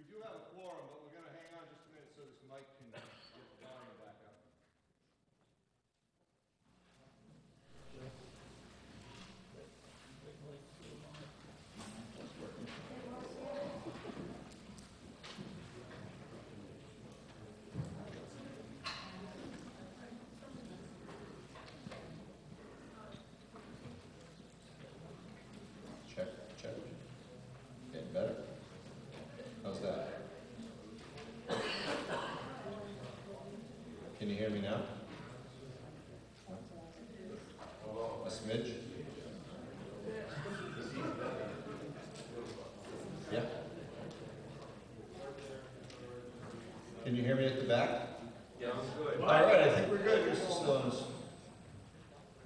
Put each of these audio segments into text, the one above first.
do have a quorum, but we're going to hang on just a minute so this mic can get the volume back up. Check, check. Getting better? How's that? Can you hear me now? A smidge? Yeah. Can you hear me at the back? Yeah, I'm good. All right, I think we're good, Mr. Sloan.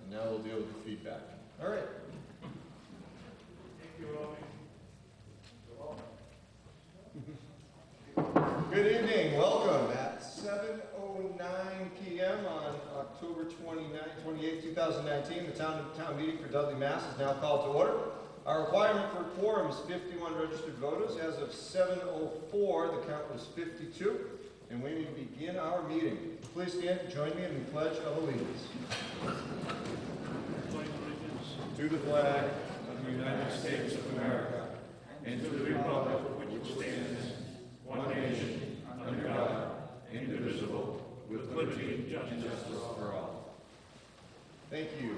And now we'll deal with the feedback. All right. Thank you, Robbie. Good evening, welcome at 7:09 p.m. on October 28, 2019. The town meeting for Dudley, Mass. is now called to order. Our requirement for quorum is 51 registered voters. As of 7:04, the count was 52, and we need to begin our meeting. Please stand and join me in the Pledge of Allegiance. To the flag Of the United States of America, and to the republic for which it stands, one nation, under God, indivisible, with liberty and justice for all. Thank you.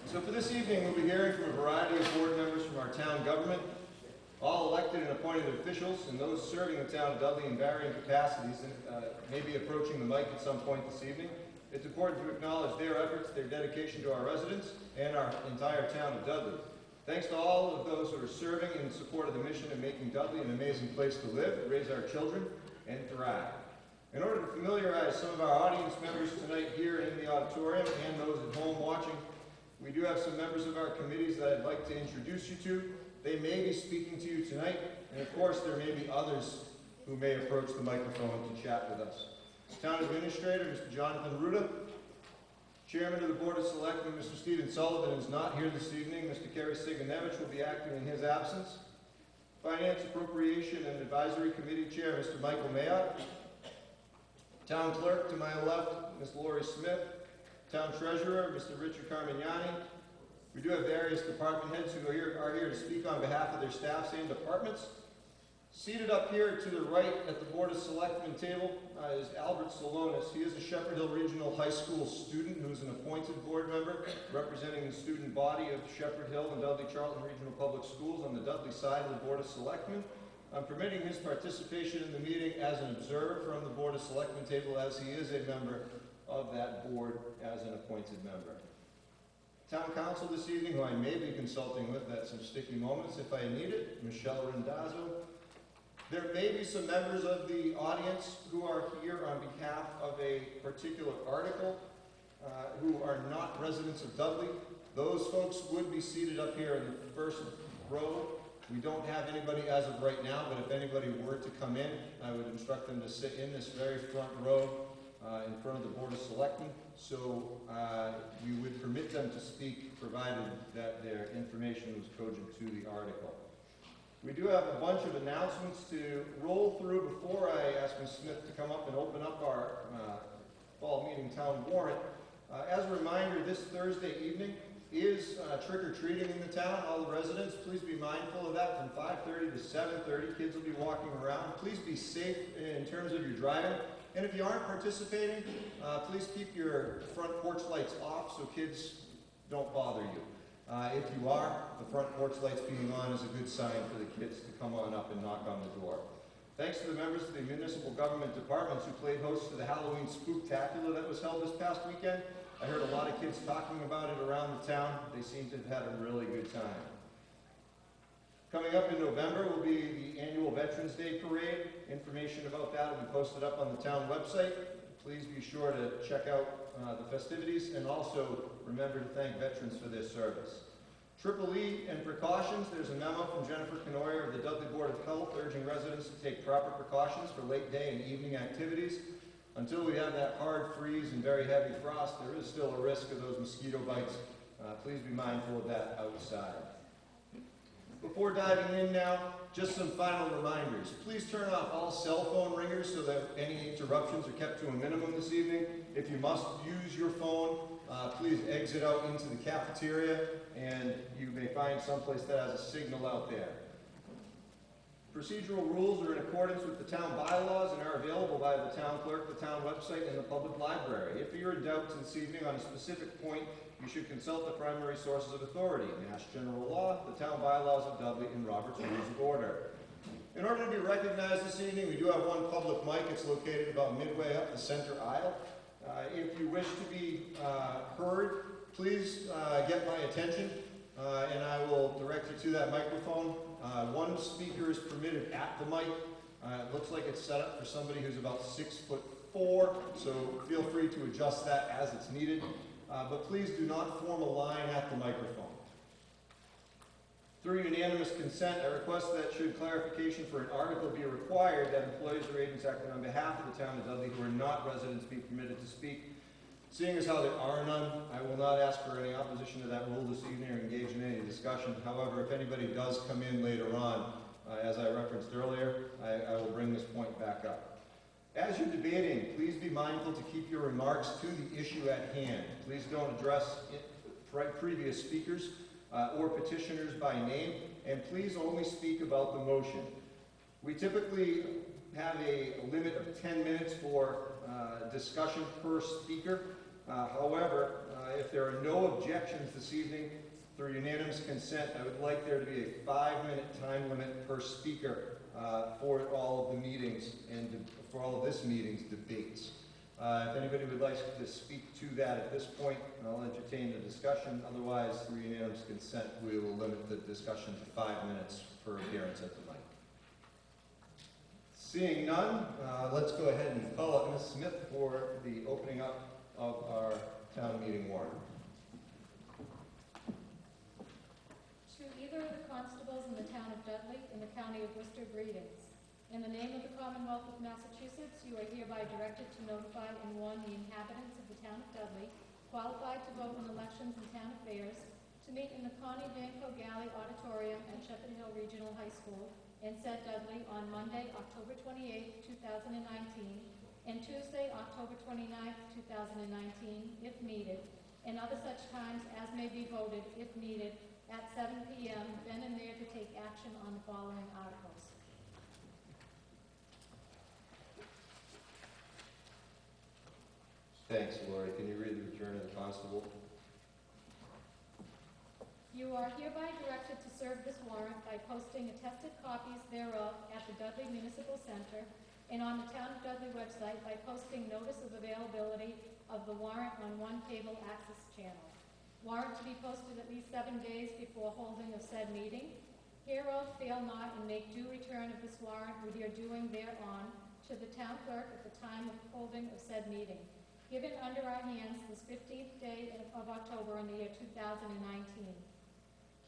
So for this evening, we'll be hearing from a variety of board members from our town government, all elected and appointed officials, and those serving the town of Dudley in varying capacities, and may be approaching the mic at some point this evening. It's important to acknowledge their efforts, their dedication to our residents, and our entire town of Dudley. Thanks to all of those who are serving in support of the mission of making Dudley an amazing place to live, raise our children, and thrive. In order to familiarize some of our audience members tonight here in the auditorium and those at home watching, we do have some members of our committees that I'd like to introduce you to. They may be speaking to you tonight, and of course there may be others who may approach the microphone to chat with us. Town Administrator, Mr. Jonathan Ruda. Chairman of the Board of Selectmen, Mr. Stephen Sullivan, is not here this evening. Mr. Kerry Siganevich will be acting in his absence. Finance, Appropriation, and Advisory Committee Chair, Mr. Michael Mayotte. Town Clerk, to my left, Ms. Lori Smith. Town Treasurer, Mr. Richard Carmignani. We do have various department heads who are here to speak on behalf of their staffs and departments. Seated up here to the right at the Board of Selectmen table is Albert Salonis. He is a Shepherd Hill Regional High School student who is an appointed board member representing the student body of Shepherd Hill and Dudley Charlton Regional Public Schools on the Dudley side of the Board of Selectmen. I'm permitting his participation in the meeting as an observer from the Board of Selectmen table, as he is a member of that board as an appointed member. Town Council this evening, who I may be consulting with at some sticky moments if I need it, Michelle Randazzo. There may be some members of the audience who are here on behalf of a particular article who are not residents of Dudley. Those folks would be seated up here in the first row. We don't have anybody as of right now, but if anybody were to come in, I would instruct them to sit in this very front row in front of the Board of Selectmen. So we would permit them to speak, provided that their information was cogent to the article. We do have a bunch of announcements to roll through before I ask Ms. Smith to come up and open up our fall meeting town warrant. As a reminder, this Thursday evening is trick-or-treating in the town. All the residents, please be mindful of that. From 5:30 to 7:30, kids will be walking around. Please be safe in terms of your driving. And if you aren't participating, please keep your front porch lights off so kids don't bother you. If you are, the front porch lights being on is a good sign for the kids to come on up and knock on the door. Thanks to the members of the municipal government departments who played host to the Halloween Spooktacular that was held this past weekend. I heard a lot of kids talking about it around the town. They seem to have had a really good time. Coming up in November will be the annual Veterans Day Parade. Information about that will be posted up on the town website. Please be sure to check out the festivities, and also remember to thank veterans for their service. Triple E and precautions. There's a memo from Jennifer Canoyer of the Dudley Board of Health urging residents to take proper precautions for late day and evening activities. Until we have that hard freeze and very heavy frost, there is still a risk of those mosquito bites. Please be mindful of that outside. Before diving in now, just some final reminders. Please turn off all cell phone ringers so that any interruptions are kept to a minimum this evening. If you must use your phone, please exit out into the cafeteria, and you may find someplace that has a signal out there. Procedural rules are in accordance with the town bylaws and are available by the town clerk, the town website, and the public library. If you're in doubt this evening on a specific point, you should consult the primary sources of authority: Mass General Law, the town bylaws of Dudley, and Robert's Rules of Order. In order to be recognized this evening, we do have one public mic. It's located about midway up the center aisle. If you wish to be heard, please get my attention, and I will direct you to that microphone. One speaker is permitted at the mic. It looks like it's set up for somebody who's about 6'4", so feel free to adjust that as it's needed. But please do not form a line at the microphone. Through unanimous consent, I request that should clarification for an article be required, that employees or agents acting on behalf of the town of Dudley who are not residents be permitted to speak. Seeing as how there are none, I will not ask for any opposition to that rule this evening or engage in any discussion. However, if anybody does come in later on, as I referenced earlier, I will bring this point back up. As you're debating, please be mindful to keep your remarks to the issue at hand. Please don't address previous speakers or petitioners by name, and please only speak about the motion. We typically have a limit of 10 minutes for discussion per speaker. However, if there are no objections this evening, through unanimous consent, I would like there to be a 5-minute time limit per speaker for all of the meetings and for all of this meeting's debates. If anybody would like to speak to that at this point, I'll entertain the discussion. Otherwise, through unanimous consent, we will limit the discussion to 5 minutes per appearance at the mic. Seeing none, let's go ahead and call up Ms. Smith for the opening up of our town meeting warrant. To either of the constables in the town of Dudley in the county of Worcester, greetings. In the name of the Commonwealth of Massachusetts, you are hereby directed to notify and warn the inhabitants of the town of Dudley, qualified to vote in elections and town affairs, to meet in the Connie Danko Galley Auditorium at Shepherd Hill Regional High School in said Dudley on Monday, October 28, 2019, and Tuesday, October 29, 2019, if needed, and other such times as may be voted, if needed, at 7 p.m., then and there to take action on the following articles. Thanks, Lori. Can you read the return of the constable? You are hereby directed to serve this warrant by posting attested copies thereof at the Dudley Municipal Center and on the Town of Dudley website by posting notice of availability of the warrant on one cable access channel. Warrant to be posted at least 7 days before holding of said meeting. Hereof fail not and make due return of this warrant with your doing thereon to the town clerk at the time of holding of said meeting. Given under our hands this 15th day of October in the year 2019.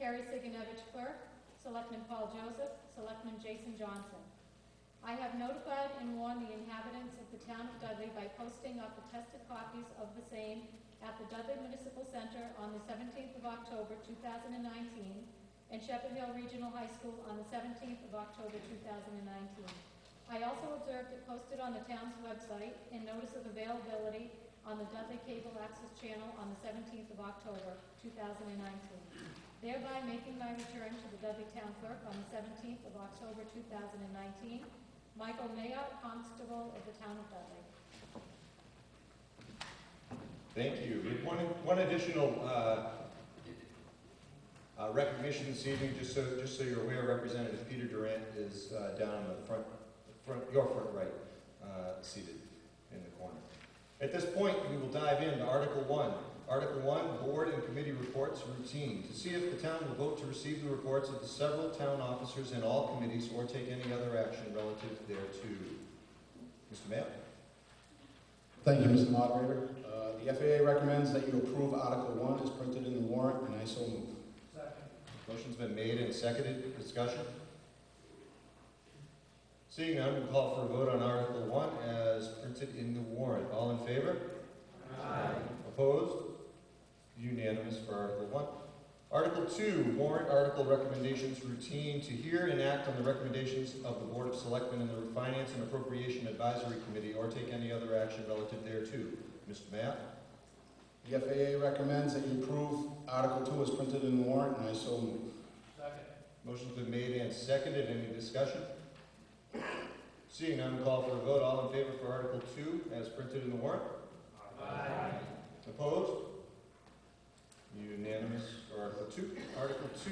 Carrie Siganovich, Clerk. Selectman Paul Joseph. Selectman Jason Johnson. I have notified and warned the inhabitants of the town of Dudley by posting up attested copies of the same at the Dudley Municipal Center on the 17th of October 2019 and Shepherd Hill Regional High School on the 17th of October 2019. I also observed it posted on the town's website in notice of availability on the Dudley Cable Access Channel on the 17th of October 2019. Thereby making my return to the Dudley Town Clerk on the 17th of October 2019. Michael Mayotte, Constable of the Town of Dudley. Thank you. We have one additional recognition this evening, just so you're aware. Representative Peter Durant is down in the your front right, seated in the corner. At this point, we will dive into Article 1. Article 1, Board and Committee Reports Routine. To see if the town will vote to receive the reports of the several town officers and all committees or take any other action relative thereto. Mr. Mayor? Thank you, Mr. Moderator. The FAA recommends that you approve Article 1 as printed in the warrant, and I so move. Second. Motion's been made and seconded. Discussion? Seeing none, we'll call for a vote on Article 1 as printed in the warrant. All in favor? Aye. Opposed? Unanimous for Article 1. Article 2, warrant article recommendations routine to hear and act on the recommendations of the Board of Selectmen and the Finance and Appropriation Advisory Committee or take any other action relative thereto. Mr. Matt? The FAA recommends that you approve Article 2 as printed in the warrant, and I so move. Motion's been made and seconded. Any discussion? Seeing none, call for a vote. All in favor for Article 2 as printed in the warrant? Aye. Opposed? Unanimous for Article 2. Article 2,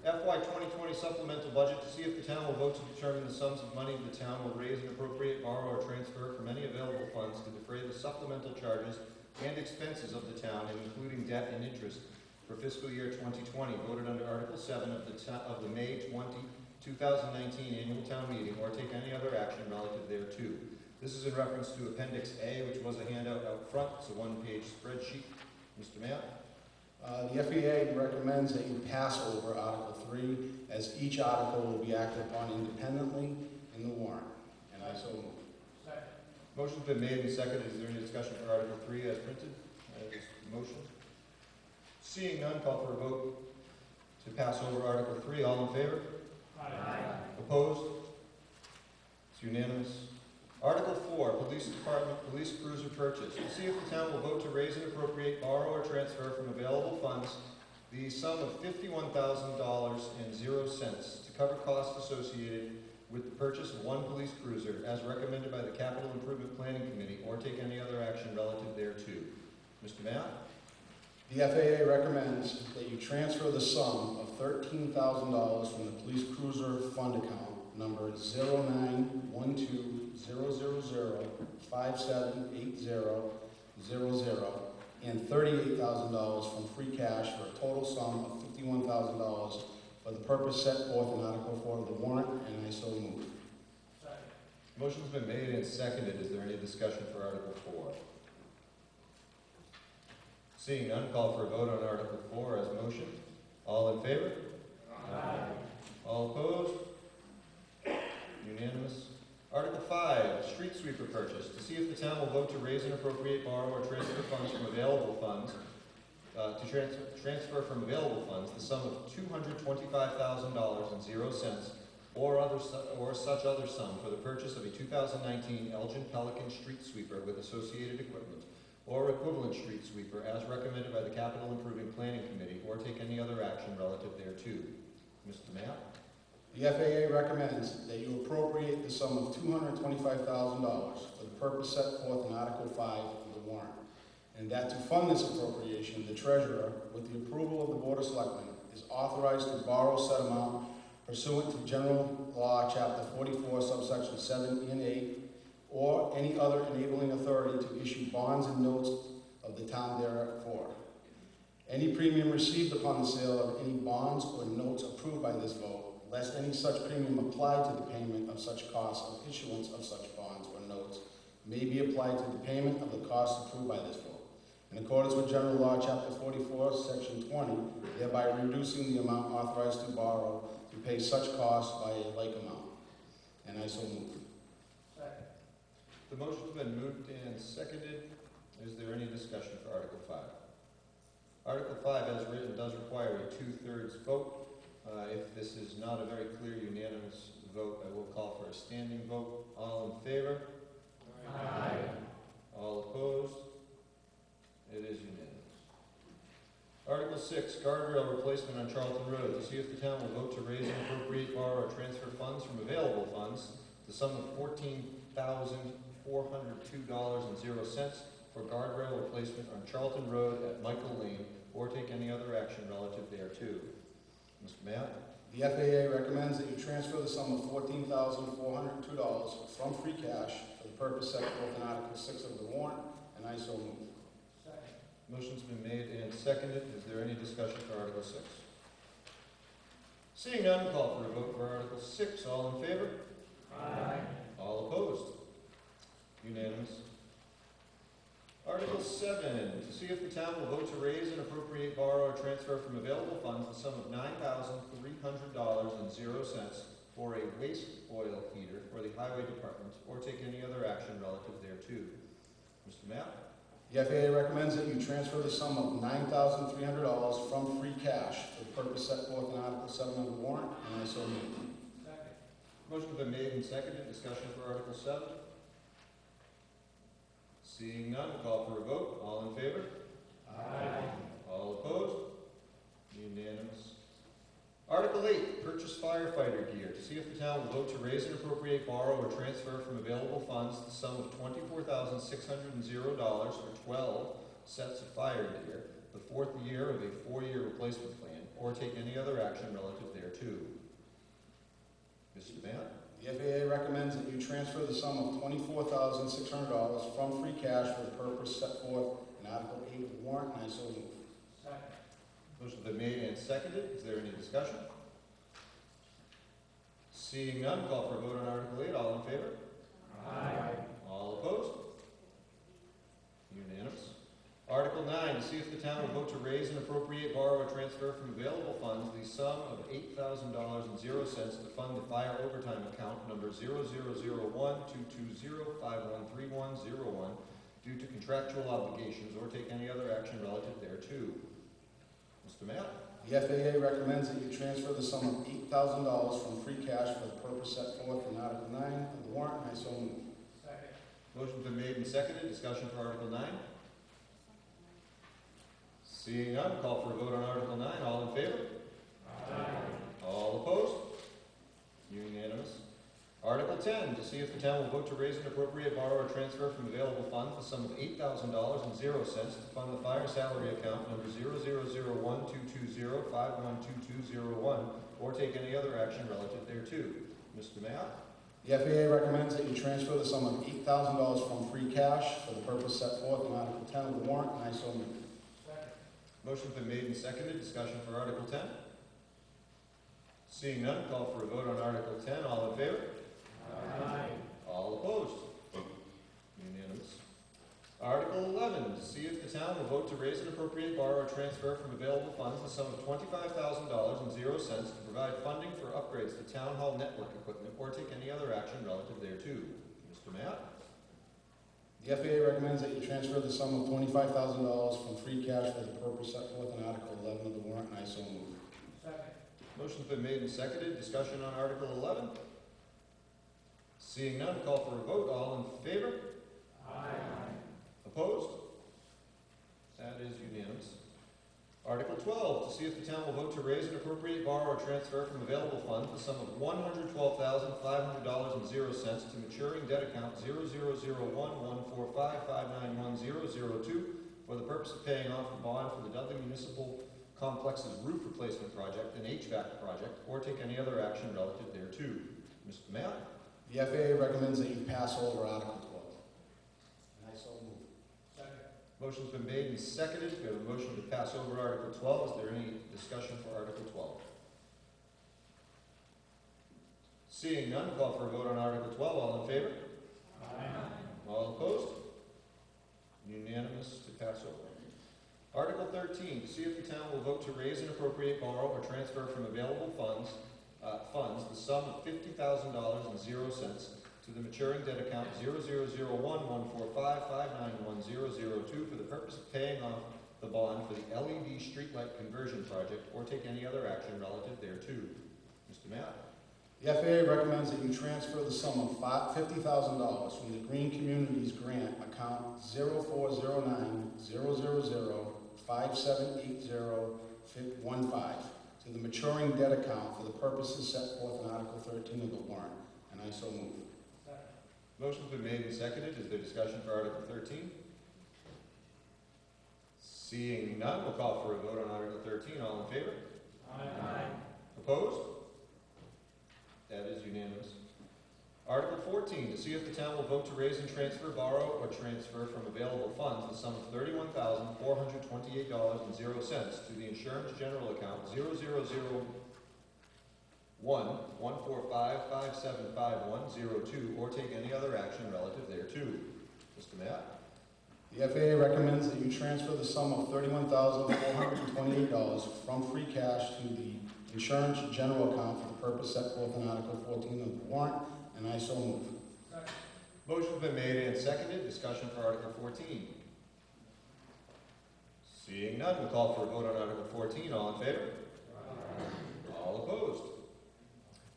FY 2020 supplemental budget to see if the town will vote to determine the sums of money the town will raise and appropriate, borrow, or transfer from any available funds to defray the supplemental charges and expenses of the town, and including debt and interest for fiscal year 2020, voted under Article 7 of the May 2019 annual town meeting, or take any other action relative thereto. This is in reference to Appendix A, which was a handout out front. It's a one-page spreadsheet. Mr. Matt? The FAA recommends that you pass over Article 3, as each article will be acted upon independently in the warrant, and I so move. Motion's been made and seconded. Is there any discussion for Article 3 as printed? Motion. Seeing none, call for a vote to pass over Article 3. All in favor? Aye. Opposed? It's unanimous. Article 4, Police Department Police Cruiser Purchase. To see if the town will vote to raise and appropriate, borrow, or transfer from available funds the sum of $51,000.00 to cover costs associated with the purchase of one police cruiser as recommended by the Capital Improvement Planning Committee, or take any other action relative thereto. Mr. Matt? The FAA recommends that you transfer the sum of $13,000 from the police cruiser fund account number 09-12000578000 and $38,000 from free cash for a total sum of $51,000 for the purpose set forth in Article 4 of the warrant, and I so move. Motion's been made and seconded. Is there any discussion for Article 4? Seeing none, call for a vote on Article 4 as motion. All in favor? Aye. All opposed? Unanimous. Article 5, street sweeper purchase. To see if the town will vote to raise and appropriate, borrow, or transfer funds from available funds, transfer from available funds the sum of $225,000.00 or such other sum for the purchase of a 2019 Elgin Pelican street sweeper with associated equipment, or equivalent street sweeper as recommended by the Capital Improvement Planning Committee, or take any other action relative thereto. Mr. Matt? The FAA recommends that you appropriate the sum of $225,000 for the purpose set forth in Article 5 of the warrant, and that to fund this appropriation, the treasurer, with the approval of the Board of Selectmen, is authorized to borrow said amount pursuant to General Law, Chapter 44, subsection 7 and 8, or any other enabling authority to issue bonds and notes of the town therefor. Any premium received upon the sale of any bonds or notes approved by this vote, lest any such premium applied to the payment of such costs of issuance of such bonds or notes, may be applied to the payment of the costs approved by this vote, in accordance with General Law, Chapter 44, Section 20, thereby reducing the amount authorized to borrow to pay such costs by a like amount. And I so move. The motion's been moved and seconded. Is there any discussion for Article 5? Article 5, as written, does require a 2/3 vote. If this is not a very clear unanimous vote, I will call for a standing vote. All in favor? Aye. All opposed? It is unanimous. Article 6, guardrail replacement on Charlton Road. To see if the town will vote to raise and appropriate, borrow, or transfer funds from available funds, the sum of $14,402.00 for guardrail replacement on Charlton Road at Michael Lane, or take any other action relative thereto. Mr. Matt? The FAA recommends that you transfer the sum of $14,402 from free cash for the purpose set forth in Article 6 of the warrant, and I so move. Motion's been made and seconded. Is there any discussion for Article 6? Seeing none, call for a vote for Article 6. All in favor? Aye. All opposed? Unanimous. Article 7, to see if the town will vote to raise and appropriate, borrow, or transfer from available funds the sum of $9,300.00 for a waste oil heater for the Highway Department, or take any other action relative thereto. Mr. Matt? The FAA recommends that you transfer the sum of $9,300 from free cash for the purpose set forth in Article 7 of the warrant, and I so move. Motion's been made and seconded. Discussion for Article 7. Seeing none, we'll call for a vote. All in favor? Aye. All opposed? Unanimous. Article 8, purchase firefighter gear. To see if the town will vote to raise and appropriate, borrow, or transfer from available funds the sum of $24,600 for 12 sets of fire gear, the fourth year of a 4-year replacement plan, or take any other action relative thereto. Mr. Matt? The FAA recommends that you transfer the sum of $24,600 from free cash for the purpose set forth in Article 8 of the warrant, and I so move. Motion's been made and seconded. Is there any discussion? Seeing none, call for a vote on Article 8. All in favor? Aye. All opposed? Unanimous. Article 9, to see if the town will vote to raise and appropriate, borrow, or transfer from available funds the sum of $8,000.00 to fund the fire overtime account number 0001-220-513101 due to contractual obligations, or take any other action relative thereto. Mr. Matt? The FAA recommends that you transfer the sum of $8,000 from free cash for the purpose set forth in Article 9 of the warrant, and I so move. Motion's been made and seconded. Discussion for Article 9. Seeing none, call for a vote on Article 9. All in favor? Aye. All opposed? Unanimous. Article 10, to see if the town will vote to raise and appropriate, borrow, or transfer from available funds the sum of $8,000.00 to fund the fire salary account number 0001-220-512201, or take any other action relative thereto. Mr. Matt? The FAA recommends that you transfer the sum of $8,000 from free cash for the purpose set forth in Article 10 of the warrant, and I so move. Motion's been made and seconded. Discussion for Article 10. Seeing none, call for a vote on Article 10. All in favor? Aye. All opposed? Unanimous. Article 11, to see if the town will vote to raise and appropriate, borrow, or transfer from available funds the sum of $25,000.00 to provide funding for upgrades to town hall network equipment, or take any other action relative thereto. Mr. Matt? The FAA recommends that you transfer the sum of $25,000 from free cash for the purpose set forth in Article 11 of the warrant, and I so move. Motion's been made and seconded. Discussion on Article 11. Seeing none, call for a vote. All in favor? Aye. Opposed? That is unanimous. Article 12, to see if the town will vote to raise and appropriate, borrow, or transfer from available funds the sum of $112,500.00 to maturing debt account 00011455910002 for the purpose of paying off the bond for the Dudley Municipal Complex's roof replacement project and HVAC project, or take any other action relative thereto. Mr. Matt? The FAA recommends that you pass over Article 12. And I so move. Motion's been made and seconded. We have a motion to pass over Article 12. Is there any discussion for Article 12? Seeing none, call for a vote on Article 12. All in favor? Aye. All opposed? Unanimous to pass over. Article 13, to see if the town will vote to raise and appropriate, borrow, or transfer from available funds the sum of $50,000.00 to the maturing debt account 00011455911002 for the purpose of paying off the bond for the LED streetlight conversion project, or take any other action relative thereto. Mr. Matt? The FAA recommends that you transfer the sum of $50,000 from the Green Communities Grant account 0409-000-5780-15 to the maturing debt account for the purposes set forth in Article 13 of the warrant, and I so move. Motion's been made and seconded. Is there discussion for Article 13? Seeing none, we'll call for a vote on Article 13. All in favor? Aye. Opposed? That is unanimous. Article 14, to see if the town will vote to raise and transfer, borrow, or transfer from available funds the sum of $31,428.00 to the insurance general account 00011455751002, or take any other action relative thereto. Mr. Matt? The FAA recommends that you transfer the sum of $31,428 from free cash to the insurance general account for the purpose set forth in Article 14 of the warrant, and I so move. Motion's been made and seconded. Discussion for Article 14. Seeing none, we'll call for a vote on Article 14. All in favor? All opposed?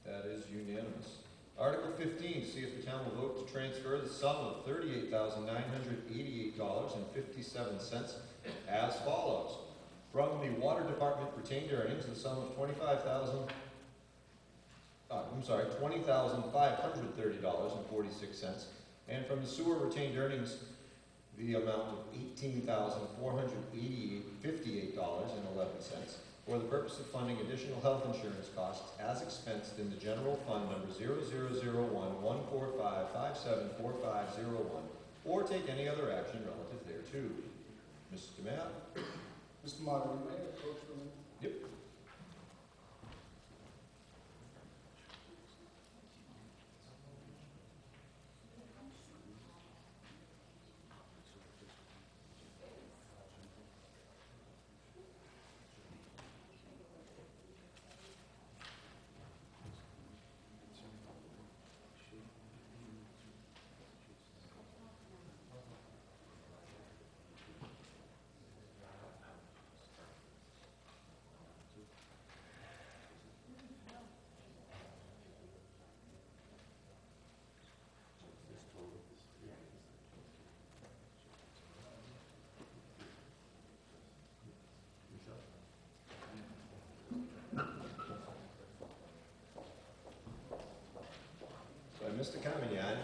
That is unanimous. Article 15, see if the town will vote to transfer the sum of $38,988.57 as follows. From the Water Department retained earnings, the sum of $20,530.46, and from the sewer retained earnings, the amount of $18,458.11 for the purpose of funding additional health insurance costs as expensed in the general fund number 0001-145-574501, or take any other action relative thereto. Mr. Matt? Mr. Moderator, may I approach for a minute? Yep. Mr. Kamenyan,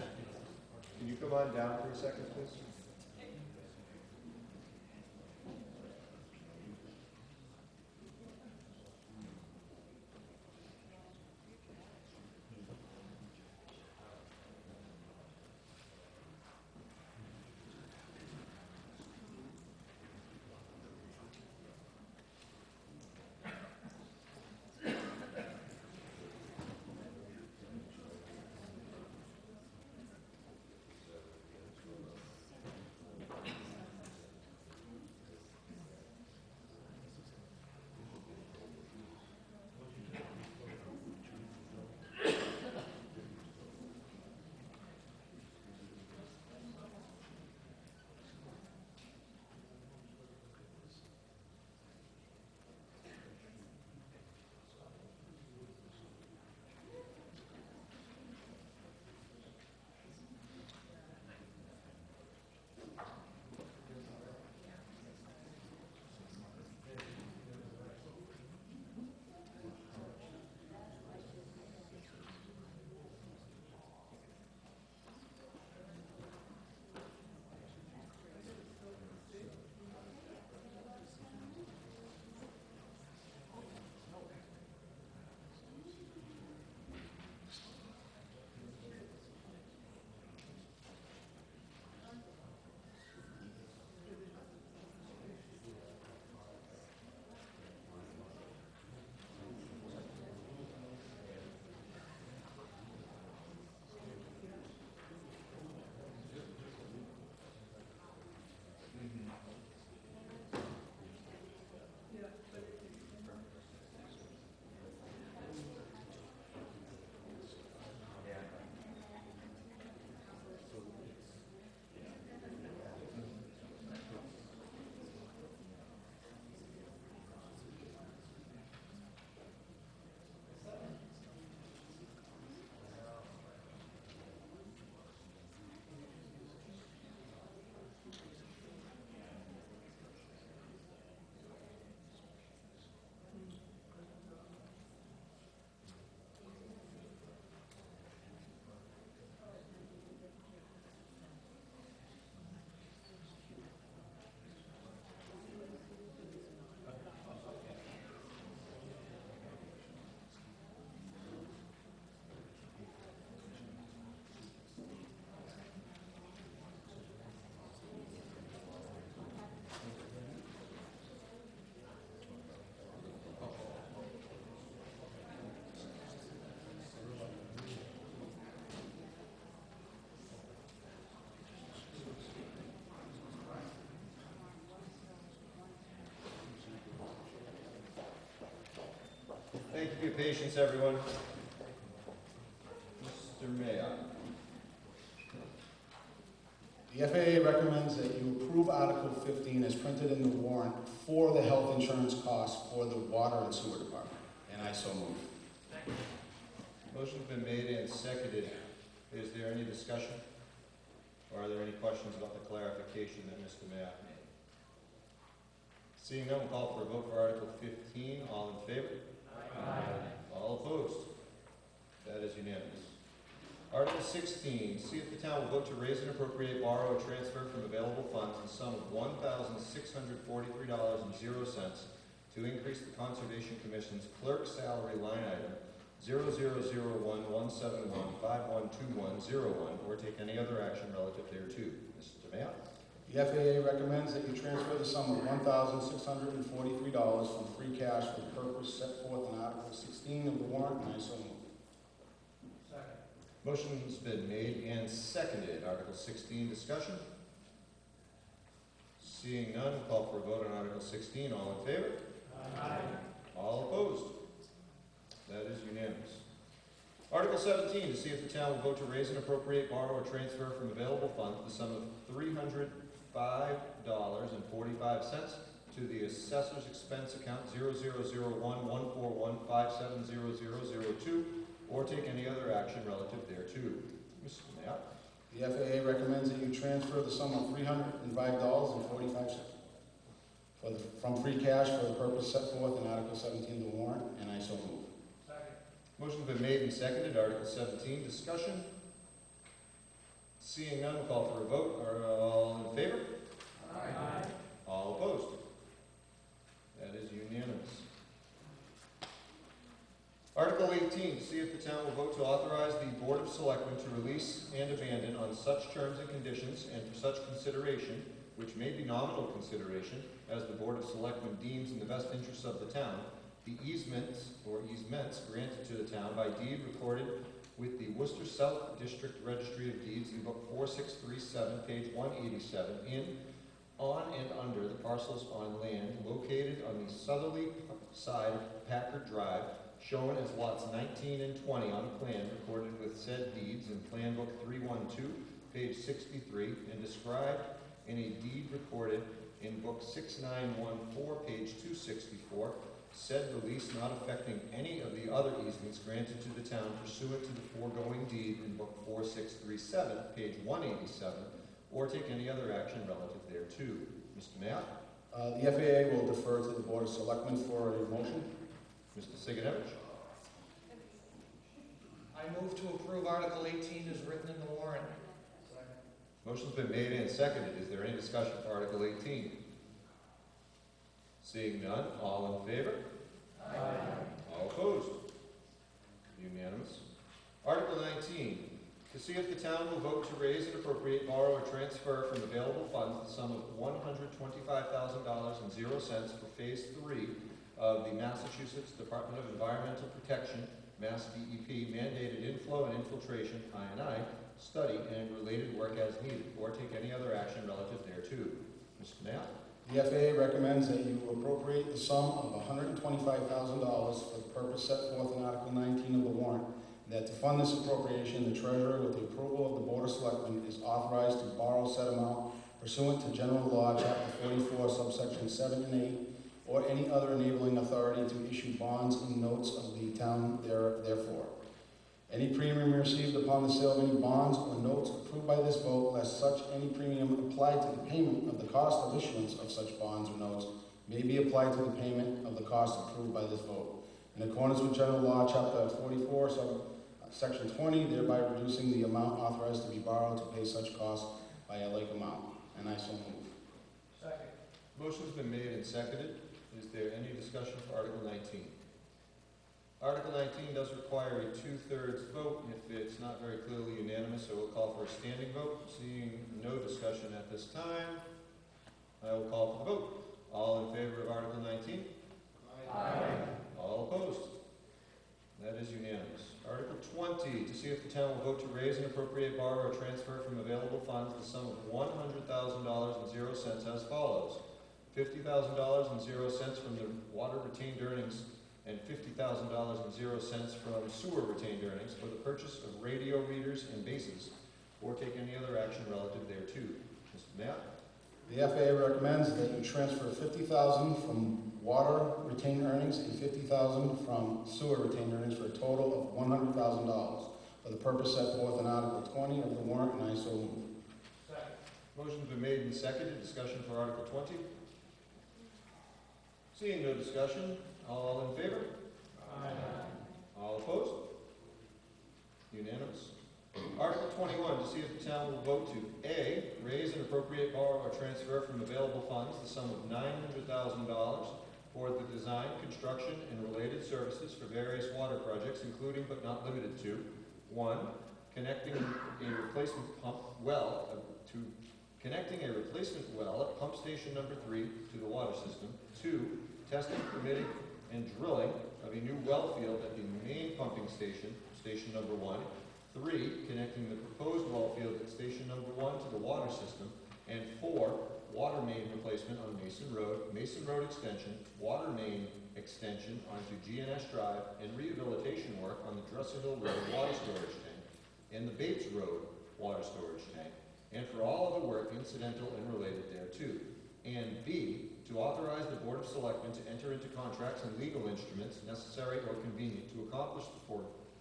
can you come on down for a second, please? Thank you for your patience, everyone. Mr. Mayor. The FAA recommends that you approve Article 15 as printed in the warrant for the health insurance costs for the water and sewer department, and I so move. Motion's been made and seconded. Is there any discussion? Or are there any questions about the clarification that Mr. Matt made? Seeing none, we'll call for a vote for Article 15. All in favor? Aye. All opposed? That is unanimous. Article 16, see if the town will vote to raise and appropriate, borrow, or transfer from available funds the sum of $1,643.00 to increase the Conservation Commission's clerk salary line item 000117151210 or take any other action relative thereto. Mr. Mayor? The FAA recommends that you transfer the sum of $1,643 from free cash for the purpose set forth in Article 16 of the warrant, and I so move. Motion's been made and seconded. Article 16, discussion. Seeing none, we'll call for a vote on Article 16. All in favor? Aye. All opposed? That is unanimous. Article 17, to see if the town will vote to raise and appropriate, borrow, or transfer from available funds the sum of $305.45 to the assessor's expense account 00011415700002 or take any other action relative thereto. Mr. Mayor? The FAA recommends that you transfer the sum of $305.45 from free cash for the purpose set forth in Article 17 of the warrant, and I so move. Motion's been made and seconded. Article 17, discussion. Seeing none, we'll call for a vote. Are all in favor? Aye. All opposed? That is unanimous. Article 18, to see if the town will vote to authorize the Board of Selectmen to release and abandon on such terms and conditions and for such consideration, which may be nominal consideration, as the Board of Selectmen deems in the best interests of the town, the easements or easements granted to the town by deed recorded with the Worcester South District Registry of Deeds in Book 4637, page 187, in, on, and under the parcels on land located on the southerly side of Packard Drive, shown as lots 19 and 20 on a plan recorded with said deeds in Plan Book 312, page 63, and described in a deed recorded in Book 6914, page 264, said release not affecting any of the other easements granted to the town pursuant to the foregoing deed in Book 4637, page 187, or take any other action relative thereto. Mr. Mayor? The FAA will defer to the Board of Selectmen for a motion. Mr. Siganovich? I move to approve Article 18 as written in the warrant. Motion's been made and seconded. Is there any discussion for Article 18? Seeing none, all in favor? Aye. All opposed? Unanimous. Article 19, to see if the town will vote to raise and appropriate, borrow, or transfer from available funds the sum of $125,000.00 for Phase 3 of the Massachusetts Department of Environmental Protection, Mass DEP, mandated inflow and infiltration, I&I, study and related work as needed, or take any other action relative thereto. Mr. Mayor? The FAA recommends that you appropriate the sum of $125,000 for the purpose set forth in Article 19 of the warrant, and that to fund this appropriation, the Treasurer, with the approval of the Board of Selectmen, is authorized to borrow said amount pursuant to General Law, Chapter 44, subsection 7 and 8, or any other enabling authority to issue bonds and notes of the town therefore. Any premium received upon the sale of any bonds or notes approved by this vote, less such any premium applied to the payment of the cost of issuance of such bonds or notes, may be applied to the payment of the cost approved by this vote. In accordance with General Law, Chapter 44, Section 20, thereby reducing the amount authorized to be borrowed to pay such costs by a like amount. And I so move. Second. Motion's been made and seconded. Is there any discussion for Article 19? Article 19 does require a 2/3 vote if it's not very clearly unanimous, so we'll call for a standing vote. Seeing no discussion at this time, I will call for the vote. All in favor of Article 19? Aye. All opposed? That is unanimous. Article 20, to see if the town will vote to raise and appropriate, borrow, or transfer from available funds the sum of $100,000.00 as follows. $50,000.00 from the water retained earnings and $50,000.00 from sewer retained earnings for the purchase of radio readers and bases or take any other action relative thereto. Mr. Matt? The FAA recommends that you transfer $50,000 from water retained earnings and $50,000 from sewer retained earnings for a total of $100,000 for the purpose set forth in Article 20 of the warrant, and I so move. Motion's been made and seconded. Discussion for Article 20. Seeing no discussion, all in favor? All opposed? Unanimous. Article 21, to see if the town will vote to A, raise and appropriate, borrow, or transfer from available funds the sum of $900,000 for the design, construction, and related services for various water projects, including but not limited to: 1, connecting a replacement well at pump station number 3 to the water system; 2, testing, permitting, and drilling of a new well field at the main pumping station, station number 1; 3, connecting the proposed well field at station number 1 to the water system; and 4, water main replacement on Mason Road extension, water main extension onto GNS Drive, and rehabilitation work on the Dresser Hill Road water storage tank and the Bates Road water storage tank, and for all other work incidental and related thereto. And B, to authorize the Board of Selectmen to enter into contracts and legal instruments necessary or convenient to accomplish the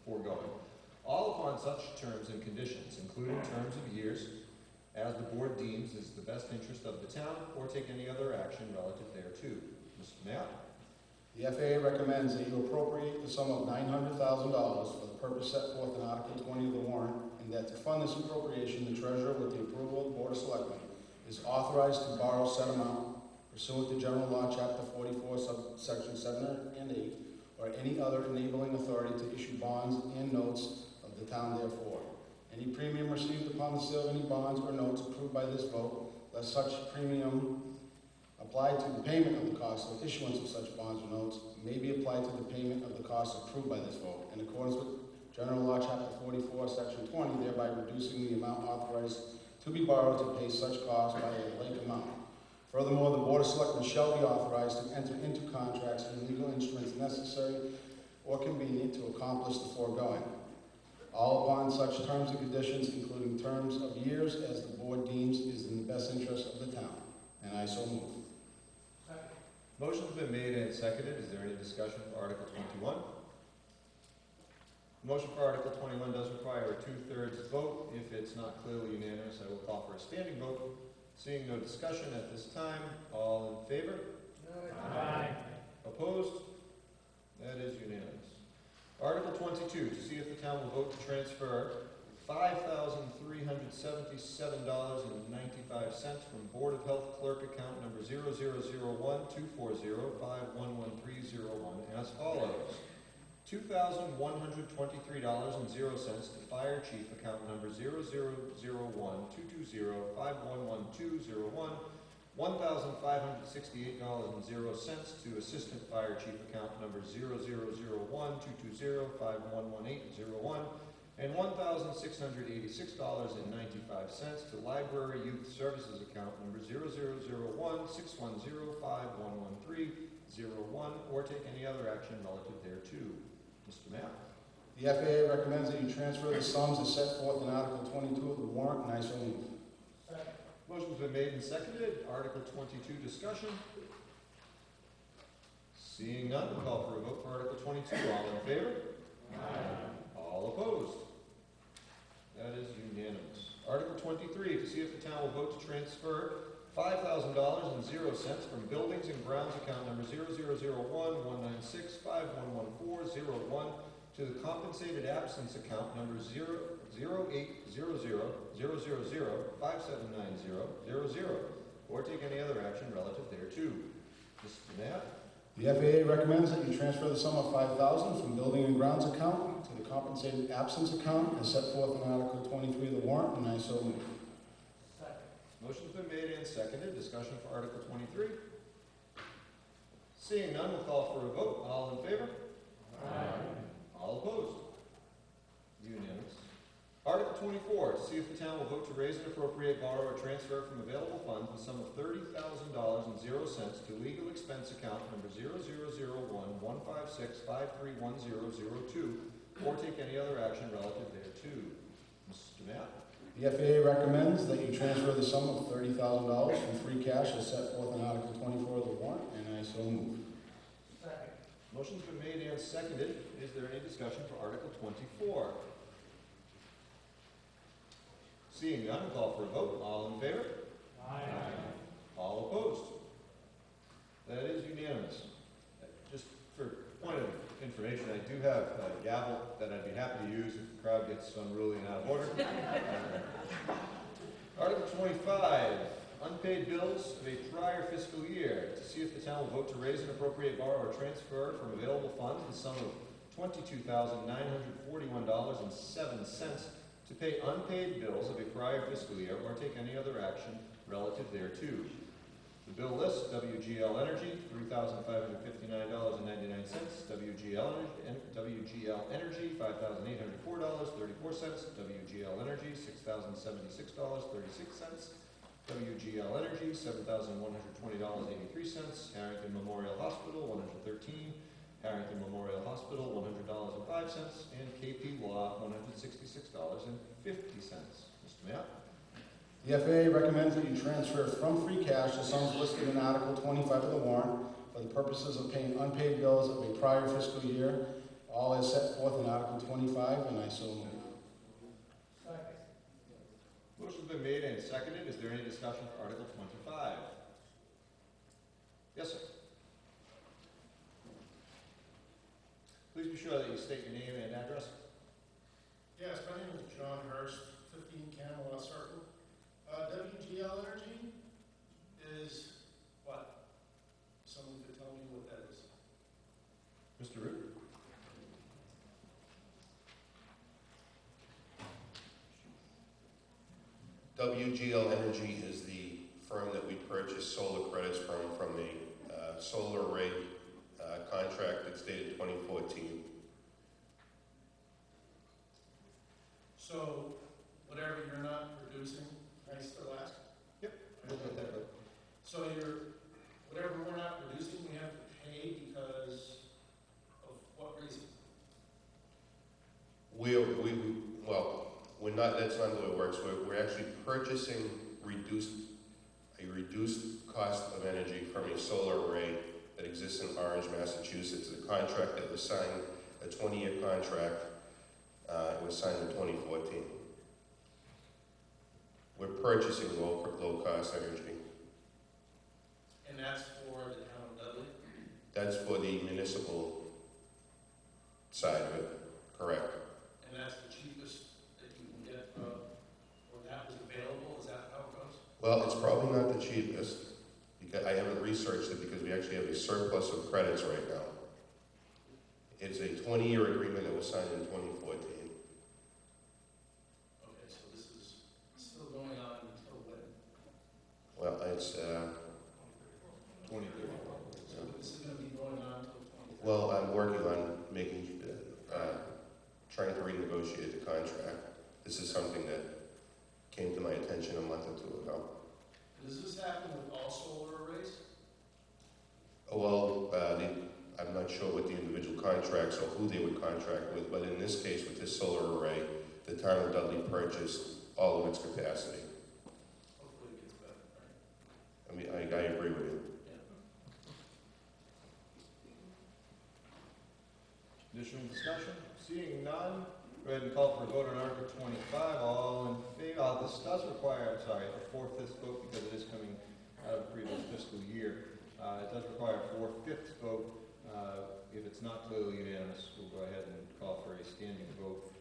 foregoing, all upon such terms and conditions, including terms of years, as the board deems is the best interest of the town, or take any other action relative thereto. Mr. Knapp? The FAA recommends that you appropriate the sum of $900,000 for the purpose set forth in Article 20 of the warrant, and that to fund this appropriation, the treasurer, with the approval of the Board of Selectmen, is authorized to borrow said amount pursuant to General Law, Chapter 44, Subsection 7 and 8, or any other enabling authority to issue bonds and notes of the town therefore. Any premium received upon the sale of any bonds or notes approved by this vote, less such premium applied to the payment of the cost of issuance of such bonds or notes, may be applied to the payment of the costs approved by this vote, in accordance with General Law, Chapter 44, Section 20, thereby reducing the amount authorized to be borrowed to pay such costs by a like amount. Furthermore, the Board of Selectmen shall be authorized to enter into contracts and legal instruments necessary or convenient to accomplish the foregoing, all upon such terms and conditions, including terms of years, as the board deems is in the best interest of the town. And I so move. Motion's been made and seconded. Is there any discussion for Article 21? The motion for Article 21 does require a 2/3 vote. If it's not clearly unanimous, I will call for a standing vote. Seeing no discussion at this time, all in favor? Aye. Opposed? That is unanimous. Article 22, to see if the town will vote to transfer $5,377.95 from Board of Health Clerk account number 0001-240-511301 as follows: $2,123.00 to Fire Chief account number 0001-220-511201, $1,568.00 to Assistant Fire Chief account number 0001-220-511801, and $1,686.95 to Library Youth Services account number 0001-610-511301, or take any other action relative thereto. Mr. Mapp? The FAA recommends that you transfer the sums as set forth in Article 22 of the warrant, and I so move. Motion's been made and seconded. Article 22, discussion. Seeing none, we'll call for a vote for Article 22. All in favor? Aye. All opposed? That is unanimous. Article 23, to see if the town will vote to transfer $5,000.00 from Buildings and Grounds account number 0001-196-511401 to the Compensated Absence account number 0800000579000, or take any other action relative thereto. Mr. Knapp? The FAA recommends that you transfer the sum of $5,000 from Building and Grounds account to the Compensated Absence account as set forth in Article 23 of the warrant, and I so move. Motion's been made and seconded. Discussion for Article 23. Seeing none, we'll call for a vote. All in favor? Aye. All opposed? Unanimous. Article 24, to see if the town will vote to raise and appropriate, borrow, or transfer from available funds the sum of $30,000.00 to legal expense account number 0001-156-531002, or take any other action relative thereto. Mr. Mapp? The FAA recommends that you transfer the sum of $30,000 from free cash as set forth in Article 24 of the warrant, and I so move. Second. Motion's been made and seconded. Is there any discussion for Article 24? Seeing none, call for a vote. All in favor? Aye. All opposed? That is unanimous. Just for point of information, I do have a gavel that I'd be happy to use if the crowd gets unruly and out of order. Article 25, unpaid bills of a prior fiscal year. To see if the town will vote to raise and appropriate, borrow, or transfer from available funds the sum of $22,941.07 to pay unpaid bills of a prior fiscal year or take any other action relative thereto. The bill lists WGL Energy, $3,559.99, WGL Energy, $5,804.34, WGL Energy, $6,076.36, WGL Energy, $7,120.83, Harrington Memorial Hospital, $113, Harrington Memorial Hospital, $100.05, and KP Law, $166.50. Mr. Mayor? The FAA recommends that you transfer from free cash the sums listed in Article 25 of the warrant for the purposes of paying unpaid bills of a prior fiscal year, all as set forth in Article 25, and I so move. Second. Motion's been made and seconded. Is there any discussion for Article 25? Yes, sir. Please be sure that you state your name and address. Yes, my name is John Hurst, 15 Camelot Circle. WGL Energy is what? Someone could tell me what that is. Mr. Root? WGL Energy is the firm that we purchased solar credits from the solar array contract that's dated 2014. So, whatever you're not producing, can I still ask? Yep. So whatever we're not producing, we have to pay because of what reason? We're not, that's not the way it works. We're actually purchasing a reduced cost of energy from a solar array that exists in Orange, Massachusetts. The contract that was signed, a 20-year contract, it was signed in 2014. We're purchasing low-cost energy. And that's for the town of Dudley? That's for the municipal side of it, correct. And that's the cheapest that you can get, or that was available? Is that how it goes? Well, it's probably not the cheapest, because I haven't researched it because we actually have a surplus of credits right now. It's a 20-year agreement that was signed in 2014. Okay, so this is still going on until when? Well, it's, 2030. So this is going to be going on until 2030? well, I'm working on trying to renegotiate the contract. This is something that came to my attention a month or two ago. Does this happen with all solar arrays? I'm not sure what the individual contracts or who they would contract with, but in this case, with this solar array, the town of Dudley purchased all of its capacity. Hopefully it gets better, right? I mean, I agree with you. Additional discussion? Seeing none, go ahead and call for a vote on Article 25. All in favor? This does require, a four-fifths vote because it is coming out of the previous fiscal year. It does require a four-fifths vote. If it's not clearly unanimous, we'll go ahead and call for a standing vote.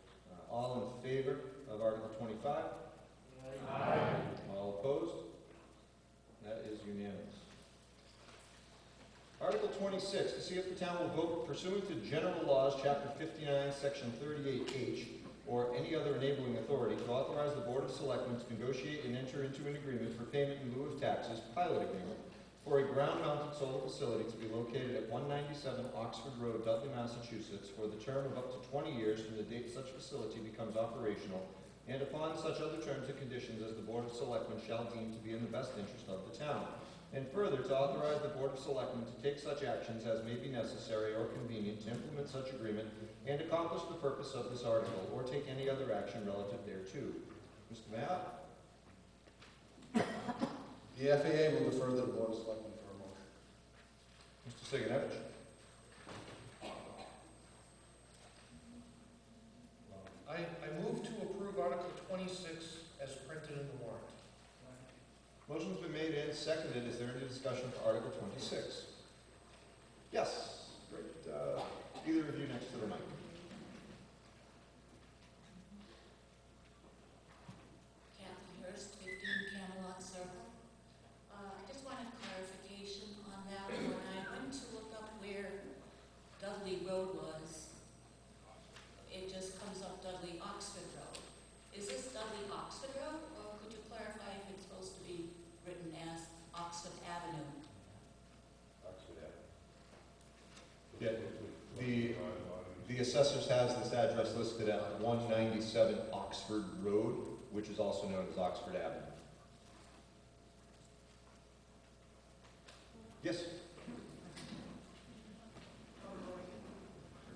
All in favor of Article 25? Aye. All opposed? That is unanimous. Article 26, to see if the town will vote pursuant to General Laws, Chapter 59, Section 38H, or any other enabling authority, to authorize the Board of Selectmen to negotiate and enter into an agreement for payment in lieu of taxes, pilot agreement, for a ground-mounted solar facility to be located at 197 Oxford Road, Dudley, Massachusetts, for the term of up to 20 years from the date such facility becomes operational, and upon such other terms and conditions as the Board of Selectmen shall deem to be in the best interest of the town. And further, to authorize the Board of Selectmen to take such actions as may be necessary or convenient to implement such agreement and accomplish the purpose of this article, or take any other action relative thereto. Mr. Mayor? The FAA will defer to the Board of Selectmen for a motion. Mr. Sigenovich? I move to approve Article 26 as printed in the warrant. Motion's been made and seconded. Is there any discussion for Article 26? Yes. Great. Either of you next to the mic. Kathy Hurst, 15 Camelot Circle. I just wanted clarification on that. When I went to look up where Dudley Road was, it just comes up Dudley Oxford Road. Is this Dudley Oxford Road, or could you clarify if it's supposed to be written as Oxford Avenue? Yeah. The assessors has this address listed at 197 Oxford Road, which is also known as Oxford Avenue. Yes?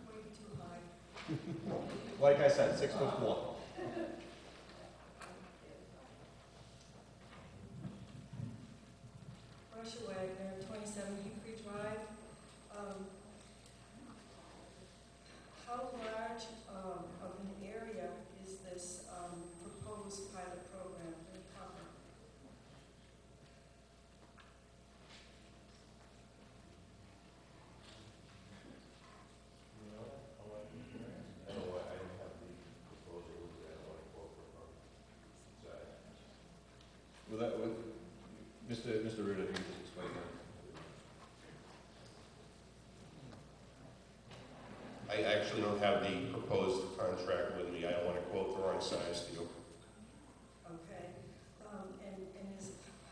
Way too high. Like I said, 6'1". Marcia Wagner, 27 Hickory Drive. How large of an area is this proposed pilot program going to cover? Well, that would, Mr. Ruda, you just explain that. I actually don't have the proposed contract with me. I don't want to quote the wrong size to you. Okay. And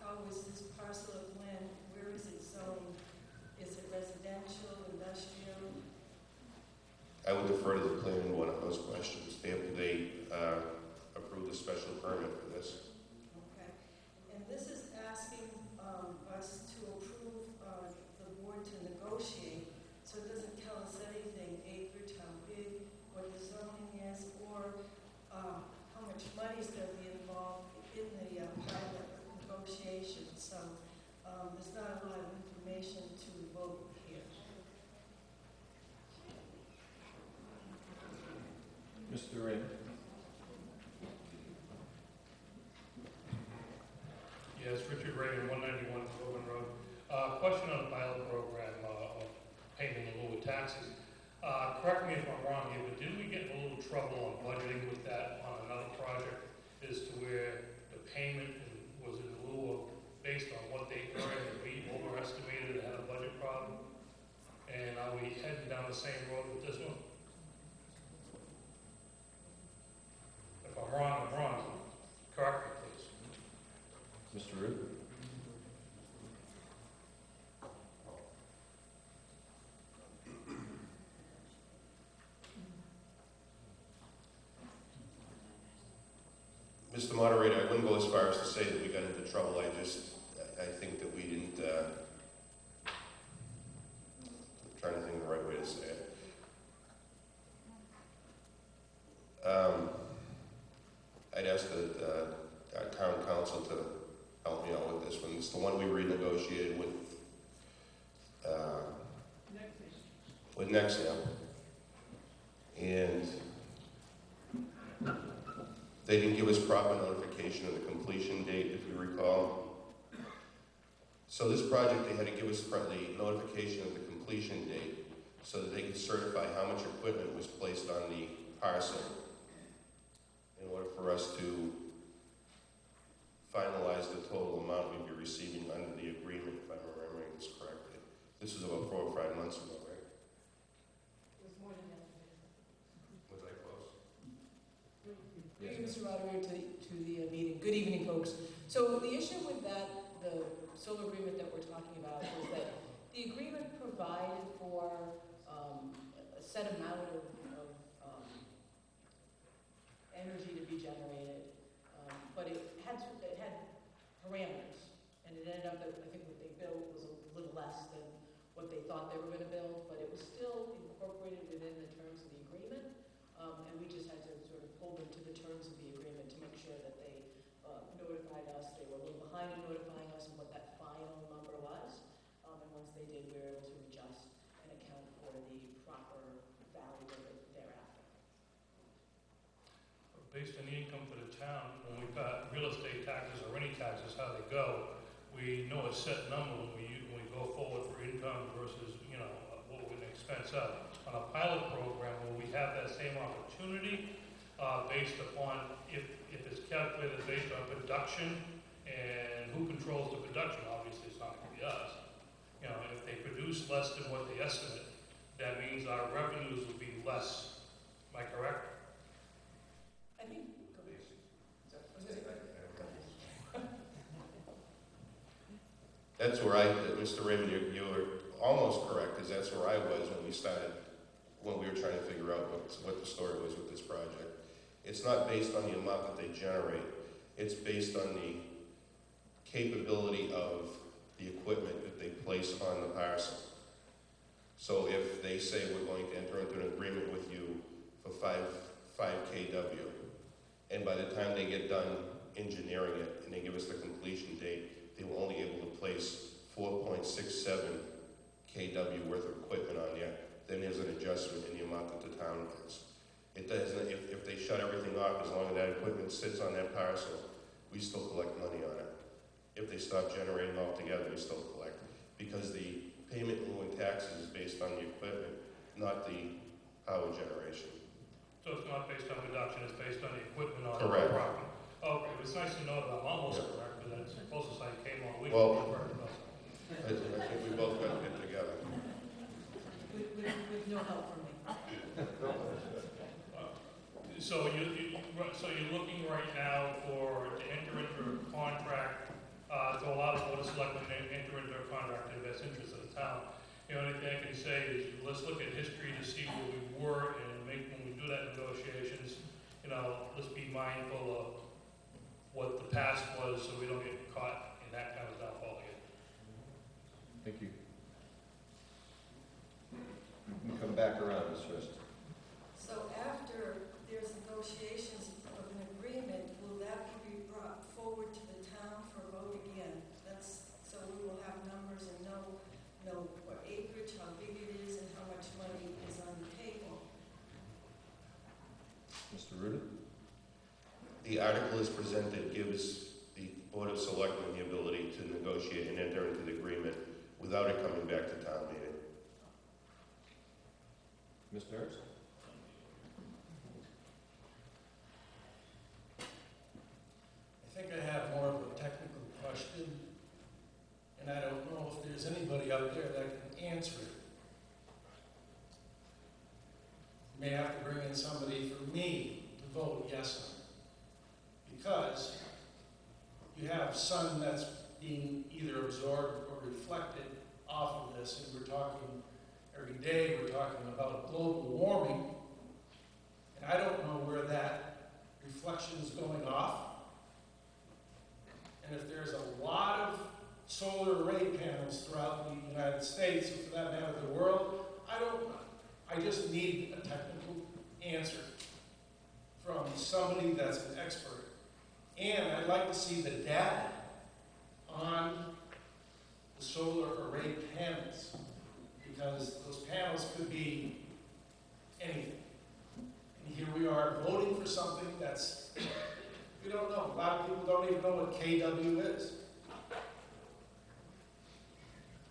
how is this parcel of land, where is it zoned? Is it residential, industrial? I would defer to the planning board on those questions. They approved a special permit for this. Okay. And this is asking us to approve the board to negotiate, so it doesn't tell us anything, acreage, how big, what the zoning is, or how much money is going to be involved in the pilot negotiation. So there's not a lot of information to vote here. Mr. Rain? Yes, Richard Raymond, 191 Coven Road. Question on the pilot program of payment in lieu of taxes. Correct me if I'm wrong here, but didn't we get in a little trouble on budgeting with that on another project as to where the payment was in lieu of, based on what they earned, and we overestimated and had a budget problem? And are we heading down the same road with this one? If I'm wrong, I'm wrong. Correct me, please. Mr. Ruda? Mr. Moderator, I wouldn't go as far as to say that we got into trouble. I think that we didn't, I'm trying to think of the right way to say it. I'd ask our town council to help me out with this one. It's the one we renegotiated with Nextnap. And they didn't give us proper notification of the completion date, if you recall. So this project, they had to give us the notification of the completion date so that they could certify how much equipment was placed on the parcel in order for us to finalize the total amount we'd be receiving under the agreement, if I'm remembering this correctly. This was about 4 or 5 months ago, right? It was more than that. Was I close? Thank you, Mr. Moderator, to the meeting. Good evening, folks. So the issue with that, the solar agreement that we're talking about, is that the agreement provided for a set amount of energy to be generated, but it had parameters, and it ended up that I think what they built was a little less than what they thought they were going to build, but it was still incorporated within the terms of the agreement, and we just had to sort of pull them to the terms of the agreement to make sure that they behind in notifying us of what that final number was. And once they did, we were able to adjust and account for the proper value of it thereafter. Based on the income for the town, when we've got real estate taxes or any taxes, how they go, we know a set number when we go forward for income versus, you know, what we're gonna expense out. On a pilot program, will we have that same opportunity, based upon, if it's calculated based on production, and who controls the production? Obviously, it's not gonna be us. You know, if they produce less than what they estimate, that means our revenues will be less. Am I correct? I think, That's where Mr. Raymond, you're almost correct, because that's where I was when we were trying to figure out what the story was with this project. It's not based on the amount that they generate. It's based on the capability of the equipment that they place on the parcel. So if they say we're going to enter into an agreement with you for 5 kW, and by the time they get done engineering it and they give us the completion date, they were only able to place 4.67 kW worth of equipment on there, then there's an adjustment in the amount that the town gets. It doesn't, if they shut everything off, as long as that equipment sits on that parcel, we still collect money on it. If they stop generating altogether, we still collect. Because the payment in lieu of taxes is based on the equipment, not the power generation. So it's not based on production, it's based on the equipment on Correct. the property. Okay, but it's nice to know that I'm almost Yeah. correct, because that's the closest I came all week. Well, I think we both got it together. with no help from me. So you're looking right now to enter into a contract, to allow the board of selectmen to enter into a contract in the best interest of the town. The only thing I can say is, let's look at history to see where we were, and when we do that negotiations, you know, let's be mindful of what the past was, so we don't get caught in that kind of downfall again. Thank you. You can come back around, Ms. First. So after there's negotiations of an agreement, will that be brought forward to the town for a vote again? So we will have numbers and know what acreage, how big it is, and how much money is on the table. Mr. Rudin? The article as presented gives the Board of Selectmen the ability to negotiate and enter into the agreement without it coming back to town meeting. Mr. Hurst? I think I have more of a technical question, and I don't know if there's anybody up there that can answer it. You may have to bring in somebody for me to vote yes on it. Because you have sun that's being either absorbed or reflected off of this, and we're talking every day, we're talking about global warming, and I don't know where that reflection is going off. And if there's a lot of solar array panels throughout the United States, or for that matter the world, I just need a technical answer from somebody that's an expert. And I'd like to see the data on the solar array panels, because those panels could be anything. And here we are voting for something that's, we don't know. A lot of people don't even know what KW is.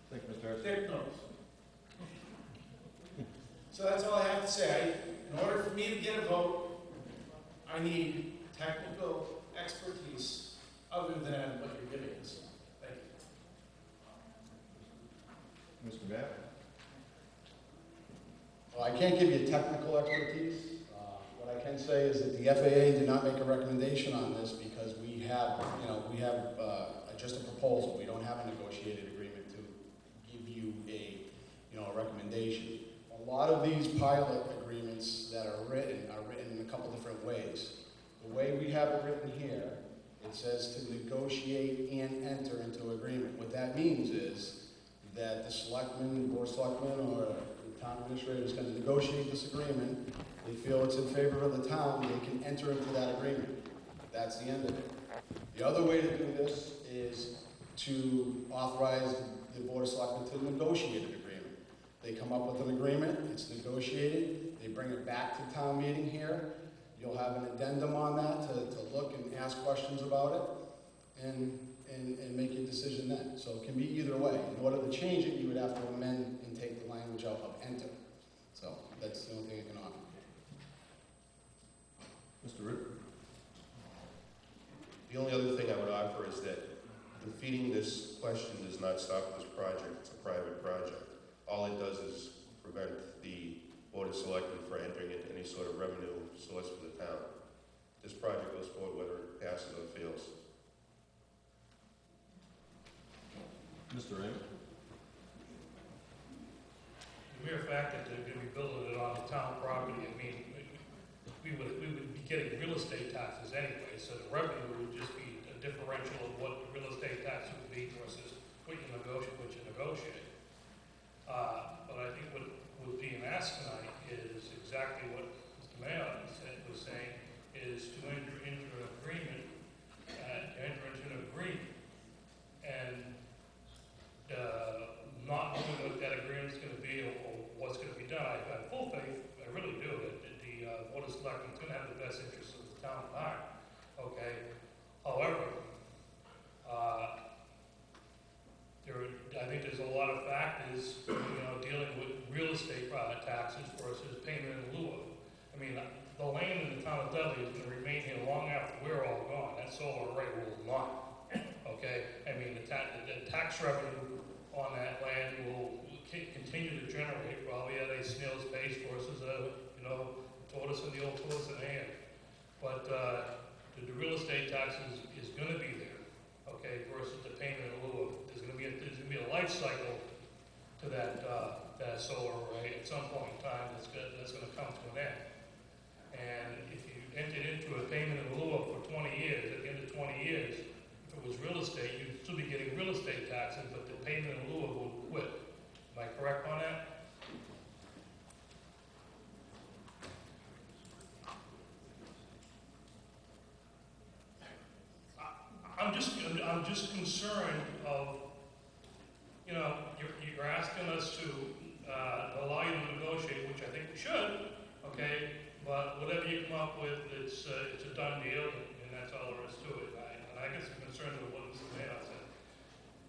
Thank you, Mr. Hurst. Dick knows. So that's all I have to say. In order for me to get a vote, I need technical expertise other than what you're giving us. Thank you. Mr. Matt? Well, I can't give you technical expertise. What I can say is that the FAA did not make a recommendation on this because we have just a proposal. We don't have a negotiated agreement to give you a recommendation. A lot of these pilot agreements that are written in a couple different ways. The way we have it written here, it says to negotiate and enter into agreement. What that means is that the selectmen, board of selectmen, or the town administrator is going to negotiate this agreement. They feel it's in favor of the town, they can enter into that agreement. That's the end of it. The other way to do this is to authorize the Board of Selectmen to negotiate an agreement. They come up with an agreement, it's negotiated, they bring it back to town meeting here. You'll have an addendum on that to look and ask questions about it and make your decision then. So it can be either way. In order to change it, you would have to amend and take the language out of enter. So that's the only thing I can offer. Mr. Root? The only other thing I would offer is that defeating this question does not stop this project. It's a private project. All it does is prevent the Board of Selectmen from entering into any sort of revenue source for the town. This project goes forward whether it passes or fails. Mr. Raymond? The mere fact that they're going to be building it on the town property, I mean, we would be getting real estate taxes anyway, so the revenue would just be a differential of what the real estate tax would be versus what you negotiate. But I think what was being asked tonight is exactly what Mr. Mayor was saying, is to enter into an agreement, and not knowing what that agreement is going to be or what's going to be done. I have full faith, I really do, that the Board of Selectmen is going to have the best interests of the town at heart. Okay. However, I think there's a lot of factors, dealing with real estate taxes versus payment in lieu of. I mean, the land in the town of Dudley is going to remain here long after we're all gone. That solar array will not. Okay. I mean, the tax revenue on that land will continue to generate probably at a snail's pace versus a, tortoise in the old tortoise in the hand. But the real estate taxes is going to be there, okay, versus the payment in lieu of. There's going to be a life cycle to that solar array at some point in time that's going to come to an end. And if you entered into a payment in lieu of for 20 years, at the end of 20 years, if it was real estate, you'd still be getting real estate taxes, but the payment in lieu of would quit. Am I correct on that? I'm just concerned of, you're asking us to allow you to negotiate, which I think we should, okay? But whatever you come up with, it's a done deal, and that's all there is to it. And I guess I'm concerned with what Mr. Mayor said.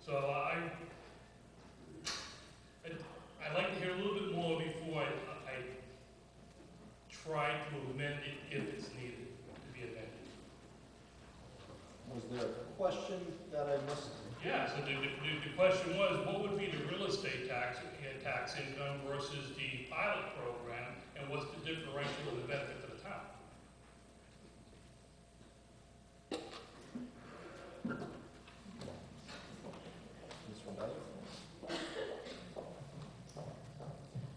So I'd like to hear a little bit more before I try to amend it if it's needed to be amended. Was there a question that I missed? Yeah, so the question was, what would be the real estate tax income versus the pilot program, and what's the differential of the benefit to the town?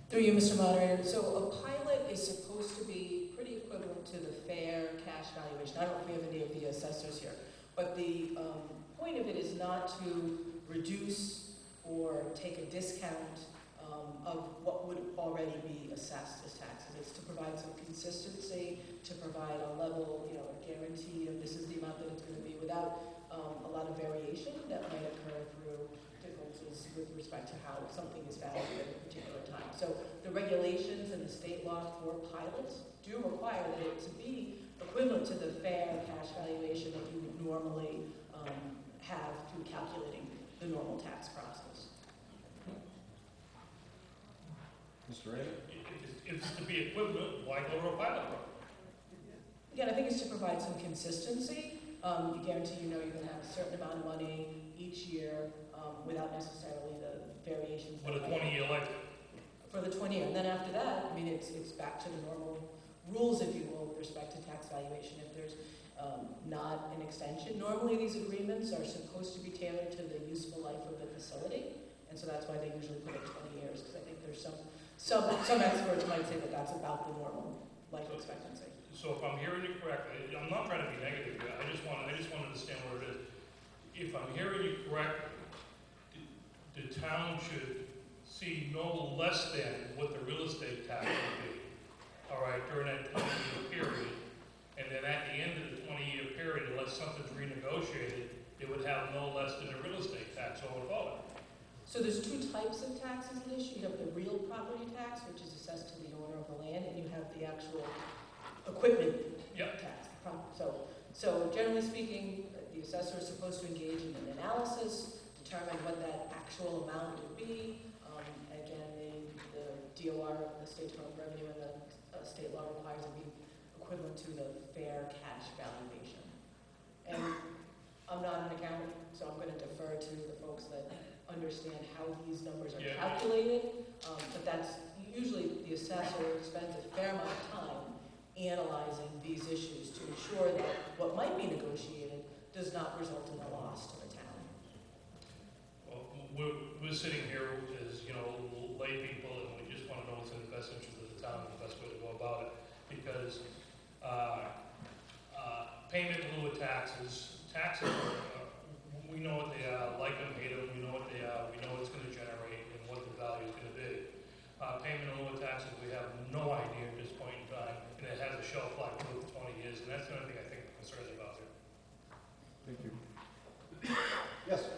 Through you, Mr. Moderator. So a pilot is supposed to be pretty equivalent to the fair cash valuation. I don't know if we have any of the assessors here, but the point of it is not to reduce or take a discount of what would already be assessed as taxes. It's to provide some consistency, to provide a level, a guarantee of this is the amount that it's going to be without a lot of variation that might occur through differences with respect to how something is valued at a particular time. So the regulations and the state law for pilots do require that it to be equivalent to the fair cash valuation that you would normally have through calculating the normal tax process. Mr. Raymond? If it's to be equivalent, why go to a pilot program? Again, I think it's to provide some consistency. You guarantee you're going to have a certain amount of money each year without necessarily the variations. With a 20-year life. For the 20 year. And then after that, I mean, it's back to the normal rules, if you will, with respect to tax valuation. If there's not an extension, normally these agreements are supposed to be tailored to the useful life of the facility. And so that's why they usually put it 20 years, because I think there's some experts might say that that's about the normal life expectancy. So if I'm hearing you correctly, I'm not trying to be negative here. I just want to understand what it is. If I'm hearing you correctly, the town should see no less than what the real estate tax would be, all right, during that 20-year period. And then at the end of the 20-year period, unless something's renegotiated, So there's two types of taxes in this. You have the real property tax, which is assessed to the owner of the land, and you have the actual equipment tax. So generally speaking, the assessor is supposed to engage in an analysis, determine what that actual amount would be. Again, the DOR, the State Department of Revenue, and the state law requires it be equivalent to the fair cash valuation. And I'm not an accountant, so I'm going to defer to the folks that understand how these numbers are calculated. But that's usually the assessor spends a fair amount of time analyzing these issues to ensure that what might be negotiated does not result in a loss to the town. Well, we're sitting here as, lay people, and we just want to know what's in the best interest of the town and the best way to go about it. Because payment in lieu of taxes we know what they are, like them, hate them, we know what they are, we know what it's going to generate and what the value is going to be. Payment in lieu of taxes, we have no idea at this point in time, and it has a shelf life of 20 years, and that's the only thing I think we're concerned about here. Thank you. Yes?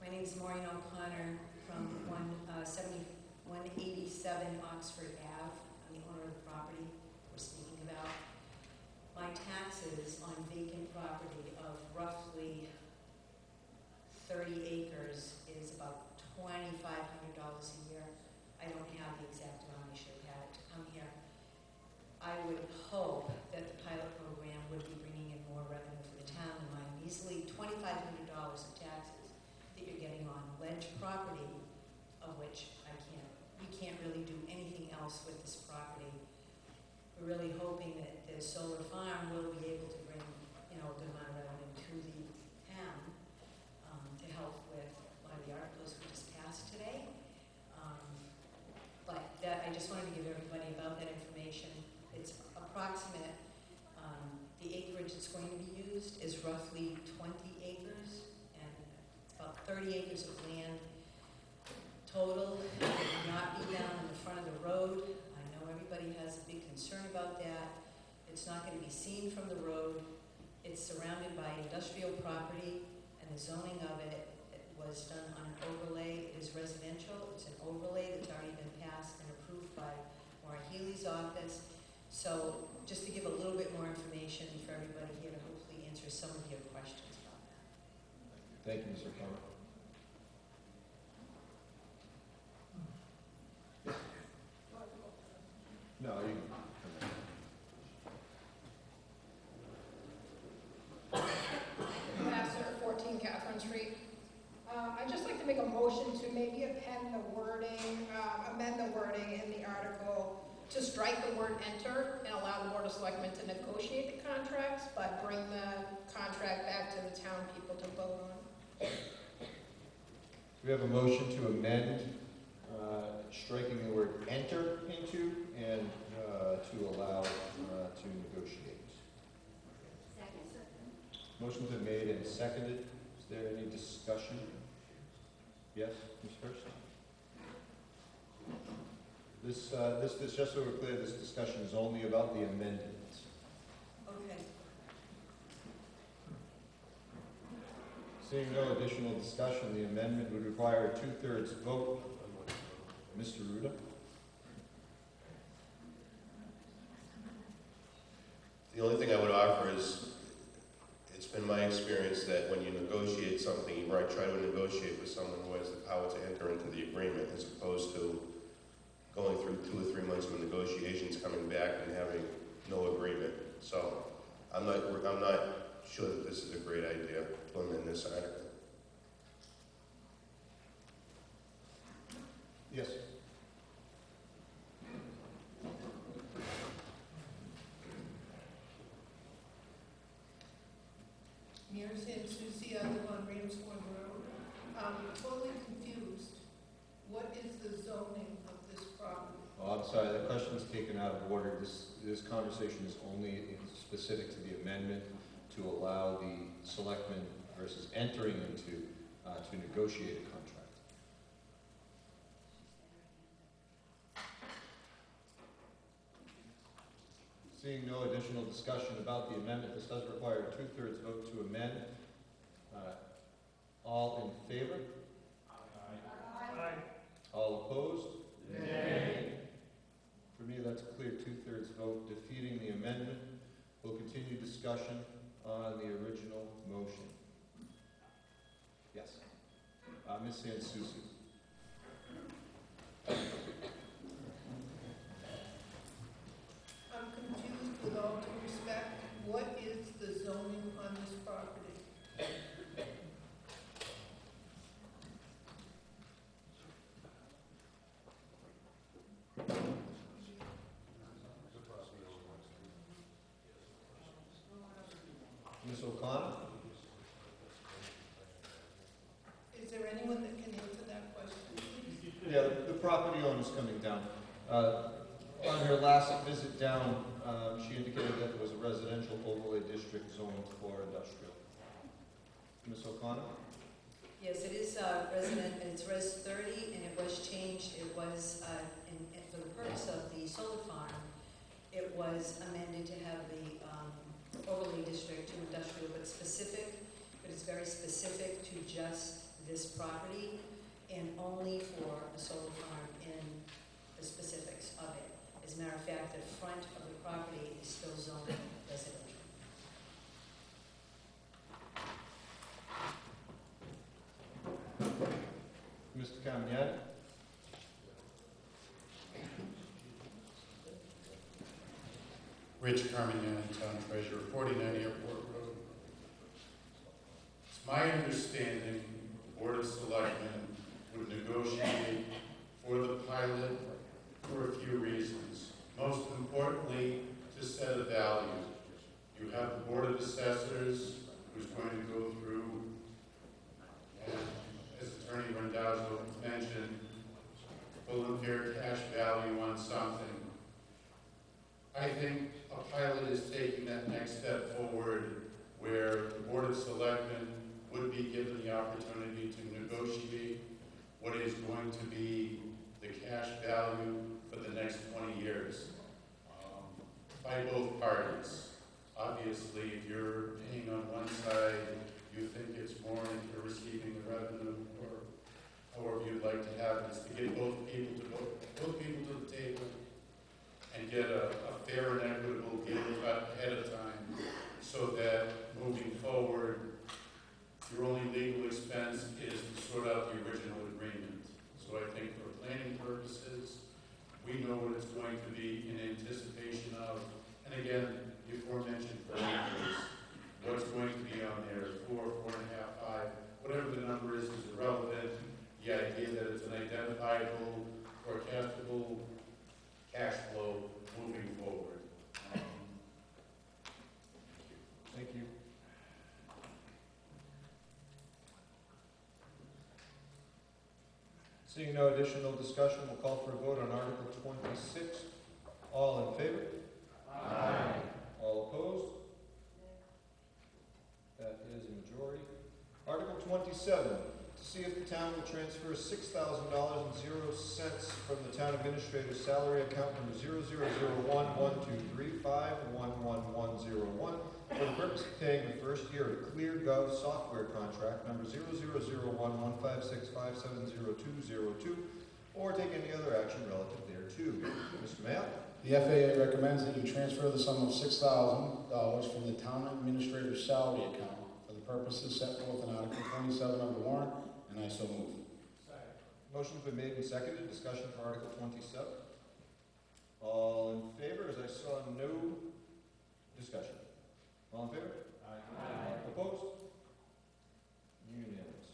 My name is Maureen O'Connor from 187 Oxford Ave. I'm the owner of the property we're speaking about. My taxes on vacant property of roughly 30 acres is about $2,500 a year. I don't have the exact amount. I should have had it to come here. I would hope that the pilot program would be bringing in more revenue for the town and my measly $2,500 of taxes that you're getting on ledge property, of which we can't really do anything else with this property. We're really hoping that the solar farm will be able to bring, a good amount of revenue to the town to help with one of the articles we just passed today. But that, I just wanted to give everybody about that information. It's approximate. The acreage that's going to be used is roughly 20 acres. About 30 acres of land total. It will not be down in the front of the road. I know everybody has a big concern about that. It's not going to be seen from the road. It's surrounded by industrial property, and the zoning of it was done on an overlay. It is residential. It's an overlay that's already been passed and approved by Maura Healy's office. So just to give a little bit more information for everybody here to hopefully answer some of your questions about that. Thank you, Mr. O'Connor. No, you can. Master, 14 Catherine Street. I'd just like to make a motion to maybe amend the wording in the article to strike the word enter and allow the Board of Selectmen to negotiate the contracts, but bring the contract back to the town people to vote on. We have a motion to amend, striking the word enter into and to allow to negotiate. Second. Motion's been made and seconded. Is there any discussion? Yes, Ms. Hurst? This, just so we're clear, this discussion is only about the amendment. Okay. Seeing no additional discussion, the amendment would require a 2/3 vote. Mr. Ruda? The only thing I would offer is, it's been my experience that when you negotiate something, you might try to negotiate with someone who has the power to enter into the agreement, as opposed to going through 2 or 3 months of negotiations, coming back and having no agreement. So I'm not sure that this is a great idea to amend this article. Yes. Mary St. Susie, I live on Ramsbourne Road. I'm totally confused. What is the zoning of this property? Oh, I'm sorry, the question's taken out of order. This conversation is only specific to the amendment to allow the selectmen versus entering into to negotiate a contract. Seeing no additional discussion about the amendment, this does require a 2/3 vote to amend. All in favor? Aye. All opposed? Nay. For me, that's a clear 2/3 vote defeating the amendment. We'll continue discussion on the original motion. Yes. Ms. Sansucci. I'm confused with all due respect. What is the zoning on this property? Ms. O'Connor? Is there anyone that can answer that question? Yeah, the property owner's coming down. On her last visit down, she indicated that it was a residential overlay district zoned for industrial. Ms. O'Connor? Yes, it is resident, it's Res 30, and it was changed. It was, for the purpose of the solar farm, it was amended to have the overlay district to industrial, but it's very specific to just this property and only for a solar farm in the specifics of it. As a matter of fact, the front of the property is still zoned residential. Mr. Camignani? Rich Carmignani, Town Treasurer, 49 Airport Road. It's my understanding the Board of Selectmen would negotiate for the pilot for a few reasons. Most importantly, to set a value. You have the Board of Assessors who's going to go through, and as Attorney Randazzo mentioned, full and fair cash value on something. I think a pilot is taking that next step forward where the Board of Selectmen would be given the opportunity to negotiate what is going to be the cash value for the next 20 years by both parties. Obviously, if you're paying on one side, you think it's more and if you're receiving the revenue, or however you'd like to have it, is to get both people to the table and get a fair and equitable deal ahead of time, so that moving forward, your only legal expense is to sort out the original agreement. So I think for planning purposes, we know what it's going to be in anticipation of, and again, the aforementioned parameters, what's going to be on there, 4, 4.5, 5, whatever the number is irrelevant. The idea that it's an identifiable, forecastable cash flow moving forward. Thank you. Seeing no additional discussion, we'll call for a vote on Article 26. All in favor? Aye. All opposed? That is a majority. Article 27, to see if the town will transfer $6,000.00 from the town administrator's salary account number 00011235111101 for the purpose of paying the first year of ClearGov software contract number 00011565702202, or take any other action relative thereto. Mr. Mayor? The FAA recommends that you transfer the sum of $6,000 from the town administrator's salary account for the purposes set forth in Article 27 of the warrant, and I so move. Motion's been made and seconded. Discussion for Article 27. All in favor? As I saw no discussion. All in favor? Aye. Opposed? Unanimous.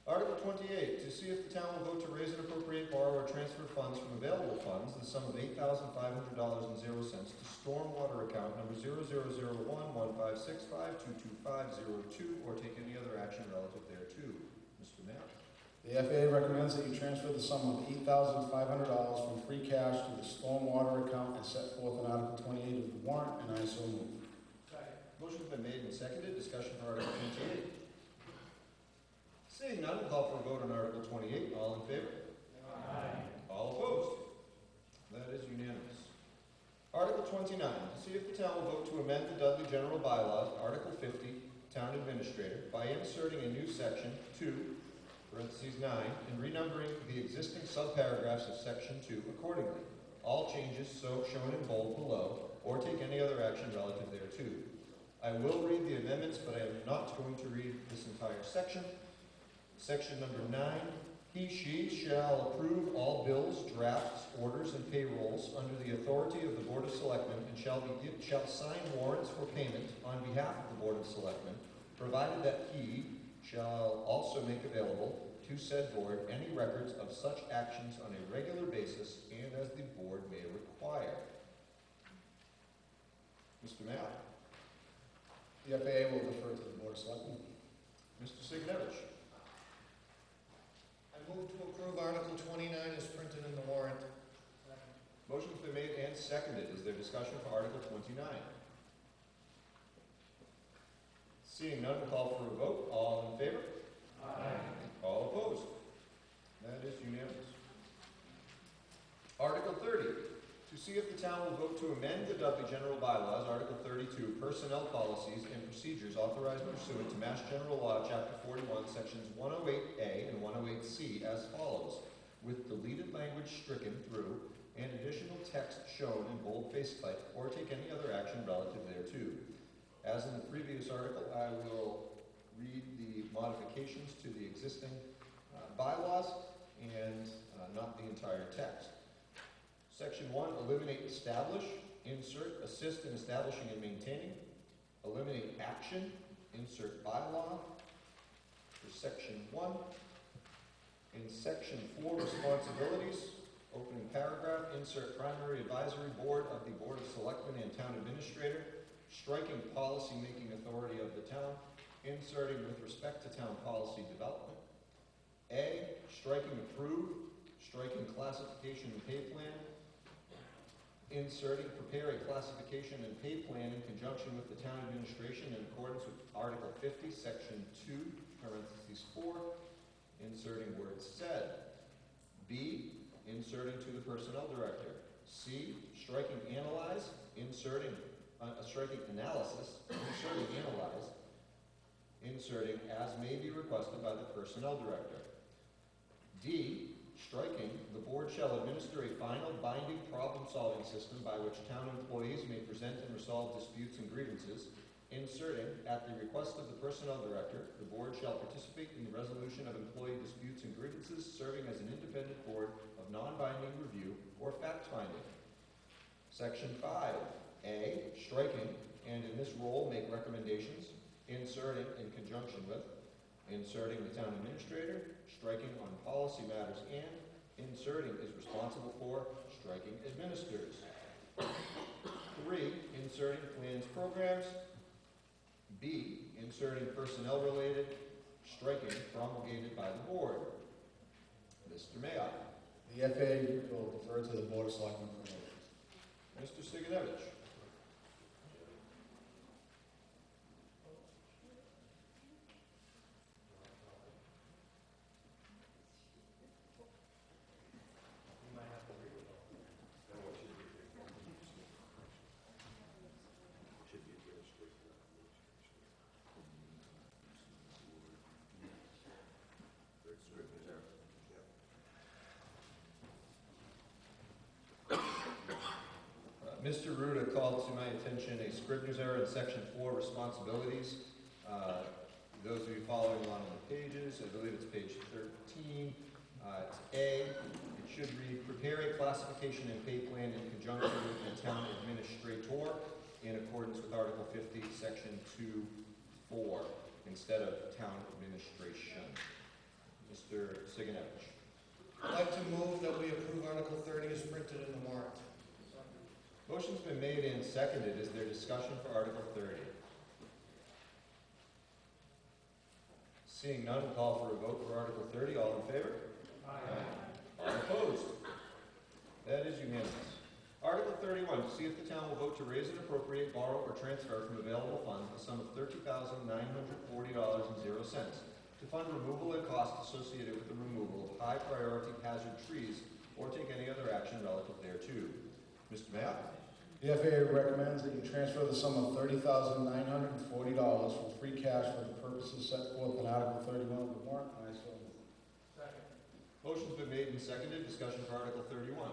Article 28, to see if the town will vote to raise and appropriate, borrow, or transfer funds from available funds, the sum of $8,500.00 to stormwater account number 00011565222502, or take any other action relative thereto. Mr. Mayor? The FAA recommends that you transfer the sum of $8,500 from free cash to the stormwater account as set forth in Article 28 of the warrant, and I so move. Motion's been made and seconded. Discussion for Article 28. Seeing none, we'll call for a vote on Article 28. All in favor? Aye. All opposed? That is unanimous. Article 29, to see if the town will vote to amend the Dudley General Bylaws, Article 50, Town Administrator, by inserting a new section 2, parentheses 9, and renumbering the existing subparagraphs of section 2 accordingly. All changes so shown in bold below, or take any other action relative thereto. I will read the amendments, but I am not going to read this entire section. Section number 9, she shall approve all bills, drafts, orders, and payrolls under the authority of the Board of Selectmen and shall sign warrants for payment on behalf of the Board of Selectmen, provided that he shall also make available to said board any records of such actions on a regular basis and as the board may require. Mr. Mayor. The FAA will defer to the Board of Selectmen. Mr. Signevich. I move to approve Article 29 as printed in the warrant. Motion's been made and seconded. Is there discussion for Article 29? Seeing none, we'll call for a vote. All in favor? Aye. All opposed? That is unanimous. Article 30, to see if the town will vote to amend the Dudley General Bylaws, Article 32, Personnel Policies and Procedures authorized pursuant to Mass General Law, Chapter 41, Sections 108A and 108C as follows, with deleted language stricken through and additional text shown in bold-faced type, or take any other action relative thereto. As in the previous article, I will read the modifications to the existing bylaws and not the entire text. Section 1, eliminate establish, insert assist in establishing and maintaining, eliminate action, insert bylaw for Section 1. In Section 4, responsibilities, opening paragraph, insert primary advisory board of the Board of Selectmen and Town Administrator, striking policy-making authority of the town, inserting with respect to town policy development. A, striking approve, striking classification and pay plan, inserting prepare a classification and pay plan in conjunction with the town administration in accordance with Article 50, Section 2, parentheses 4, inserting word said. B, inserting to the personnel director. C, striking analyze, inserting striking analysis, inserting analyze, inserting as may be requested by the personnel director. D, striking, the board shall administer a final binding problem-solving system by which town employees may present and resolve disputes and grievances. Inserting, at the request of the personnel director, the board shall participate in the resolution of employee disputes and grievances, serving as an independent board of non-binding review or fact-finding. Section 5, A, striking, and in this role make recommendations, inserting in conjunction with, inserting the town administrator, striking on policy matters, and inserting is responsible for, striking administers. 3, inserting plans, programs. B, inserting personnel related, striking promulgated by the board. Mr. Mayotte. The FAA will defer to the Board of Selectmen for motions. Mr. Siganovich. Mr. Ruda called to my attention a Scribner's error in Section 4, responsibilities. Those of you following along on the pages, I believe it's page 13. It's A. It should read, prepare a classification and pay plan in conjunction with the town administrator in accordance with Article 50, Section 2.4, instead of town administration. Mr. Siganovich. I'd like to move that we approve Article 30 as printed in the warrant. Motion's been made and seconded. Is there discussion for Article 30? Seeing none, we'll call for a vote for Article 30. All in favor? Aye. All opposed? That is unanimous. Article 31, to see if the town will vote to raise and appropriate, borrow, or transfer from available funds the sum of $30,940.00 to fund removal and costs associated with the removal of high-priority hazard trees or take any other action relative thereto. Mr. Mayotte. The FAA recommends that you transfer the sum of $30,940 from free cash for the purposes set forth in Article 31 of the warrant, and I so move. Second. Motion's been made and seconded. Discussion for Article 31.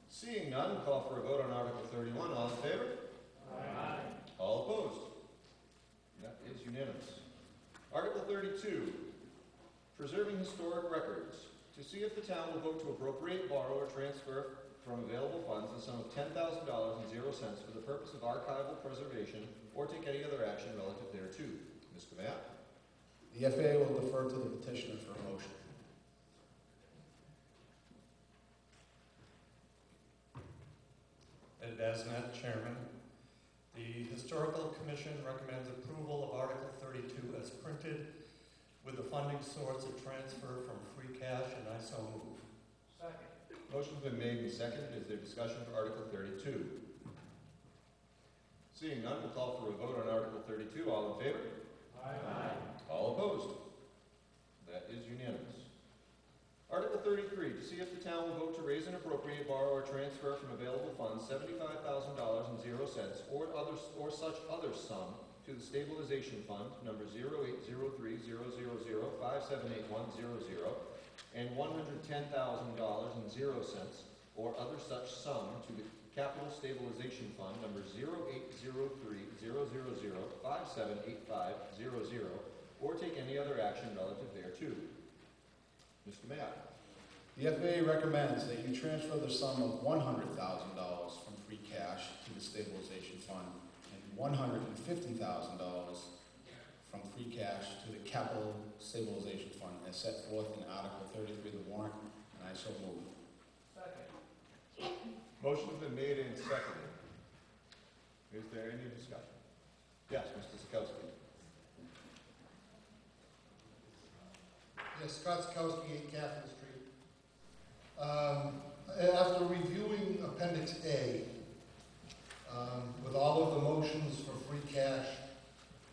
Seeing none, call for a vote on Article 31. All in favor? Aye. All opposed? That is unanimous. Article 32, preserving historic records. To see if the town will vote to appropriate, borrow, or transfer from available funds the sum of $10,000.00 for the purpose of archival preservation or take any other action relative thereto. Mr. Matt? The FAA will defer to the petitioner for a motion. Ed Basnet, Chairman. The Historical Commission recommends approval of Article 32 as printed with the funding source of transfer from free cash, and I so move. Second. Motion's been made and seconded. Is there discussion for Article 32? Seeing none, we'll call for a vote on Article 32. All in favor? Aye. All opposed? That is unanimous. Article 33, to see if the town will vote to raise and appropriate, borrow, or transfer from available funds $75,000.00 or such other sum to the stabilization fund, number 080300057810, and $110,000.00 or other such sum to the capital stabilization fund, number 080300057850, or take any other action relative thereto. Mr. Matt. The FAA recommends that you transfer the sum of $100,000 from free cash to the stabilization fund and $150,000 from free cash to the capital stabilization fund as set forth in Article 33 of the warrant, and I so move. Second. Motion's been made and seconded. Is there any discussion? Yes, Mr. Sikowski. Yes, Scott Sikowski, 8 Catherine Street. After reviewing Appendix A, with all of the motions for free cash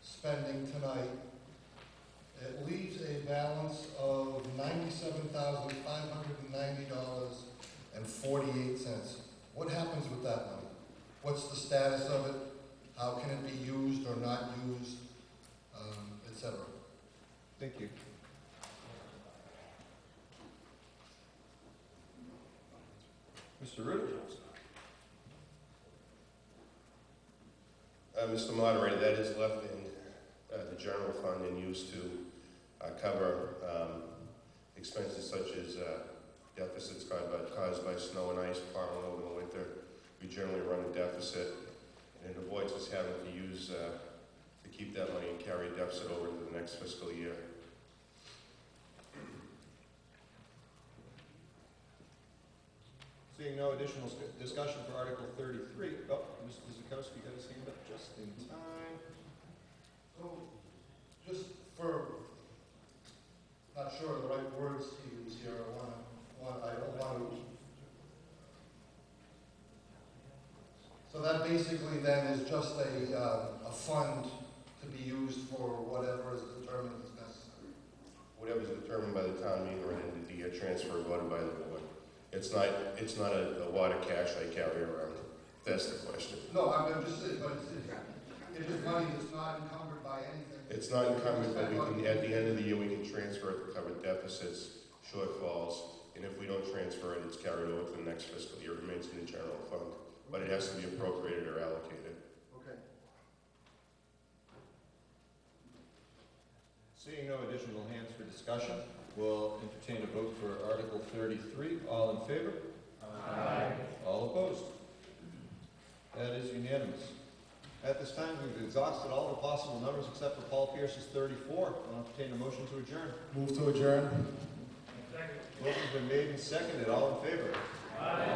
spending tonight, it leaves a balance of $97,590.48. What happens with that money? What's the status of it? How can it be used or not used, etc.? Thank you. Mr. Rutter. Mr. Moderator, that is left in the general fund and used to cover expenses such as deficits caused by snow and ice plowing over the winter. We generally run a deficit, and it avoids us having to use to keep that money and carry a deficit over to the next fiscal year. Seeing no additional discussion for Article 33. Oh, Mr. Zukowski got his hand up just in time. So, just for, not sure of the right words to use here, I don't want to. So that basically then is just a fund to be used for whatever is determined as necessary. Whatever is determined by the town meeting or an end of the year transfer voted by the board. It's not a water cache I carry around. That's the question. No, I'm just saying, but it is money that's not encumbered by anything. It's not encumbered, but we can, at the end of the year, we can transfer it to cover deficits, shortfalls, and if we don't transfer it, it's carried over to the next fiscal year. It remains in the general fund, but it has to be appropriated or allocated. Okay. Seeing no additional hands for discussion, we'll entertain a vote for Article 33. All in favor? Aye. All opposed? That is unanimous. At this time, we've exhausted all the possible numbers except for Paul Pierce's 34. I'll entertain a motion to adjourn. Move to adjourn. Second. Motion's been made and seconded. All in favor? Aye.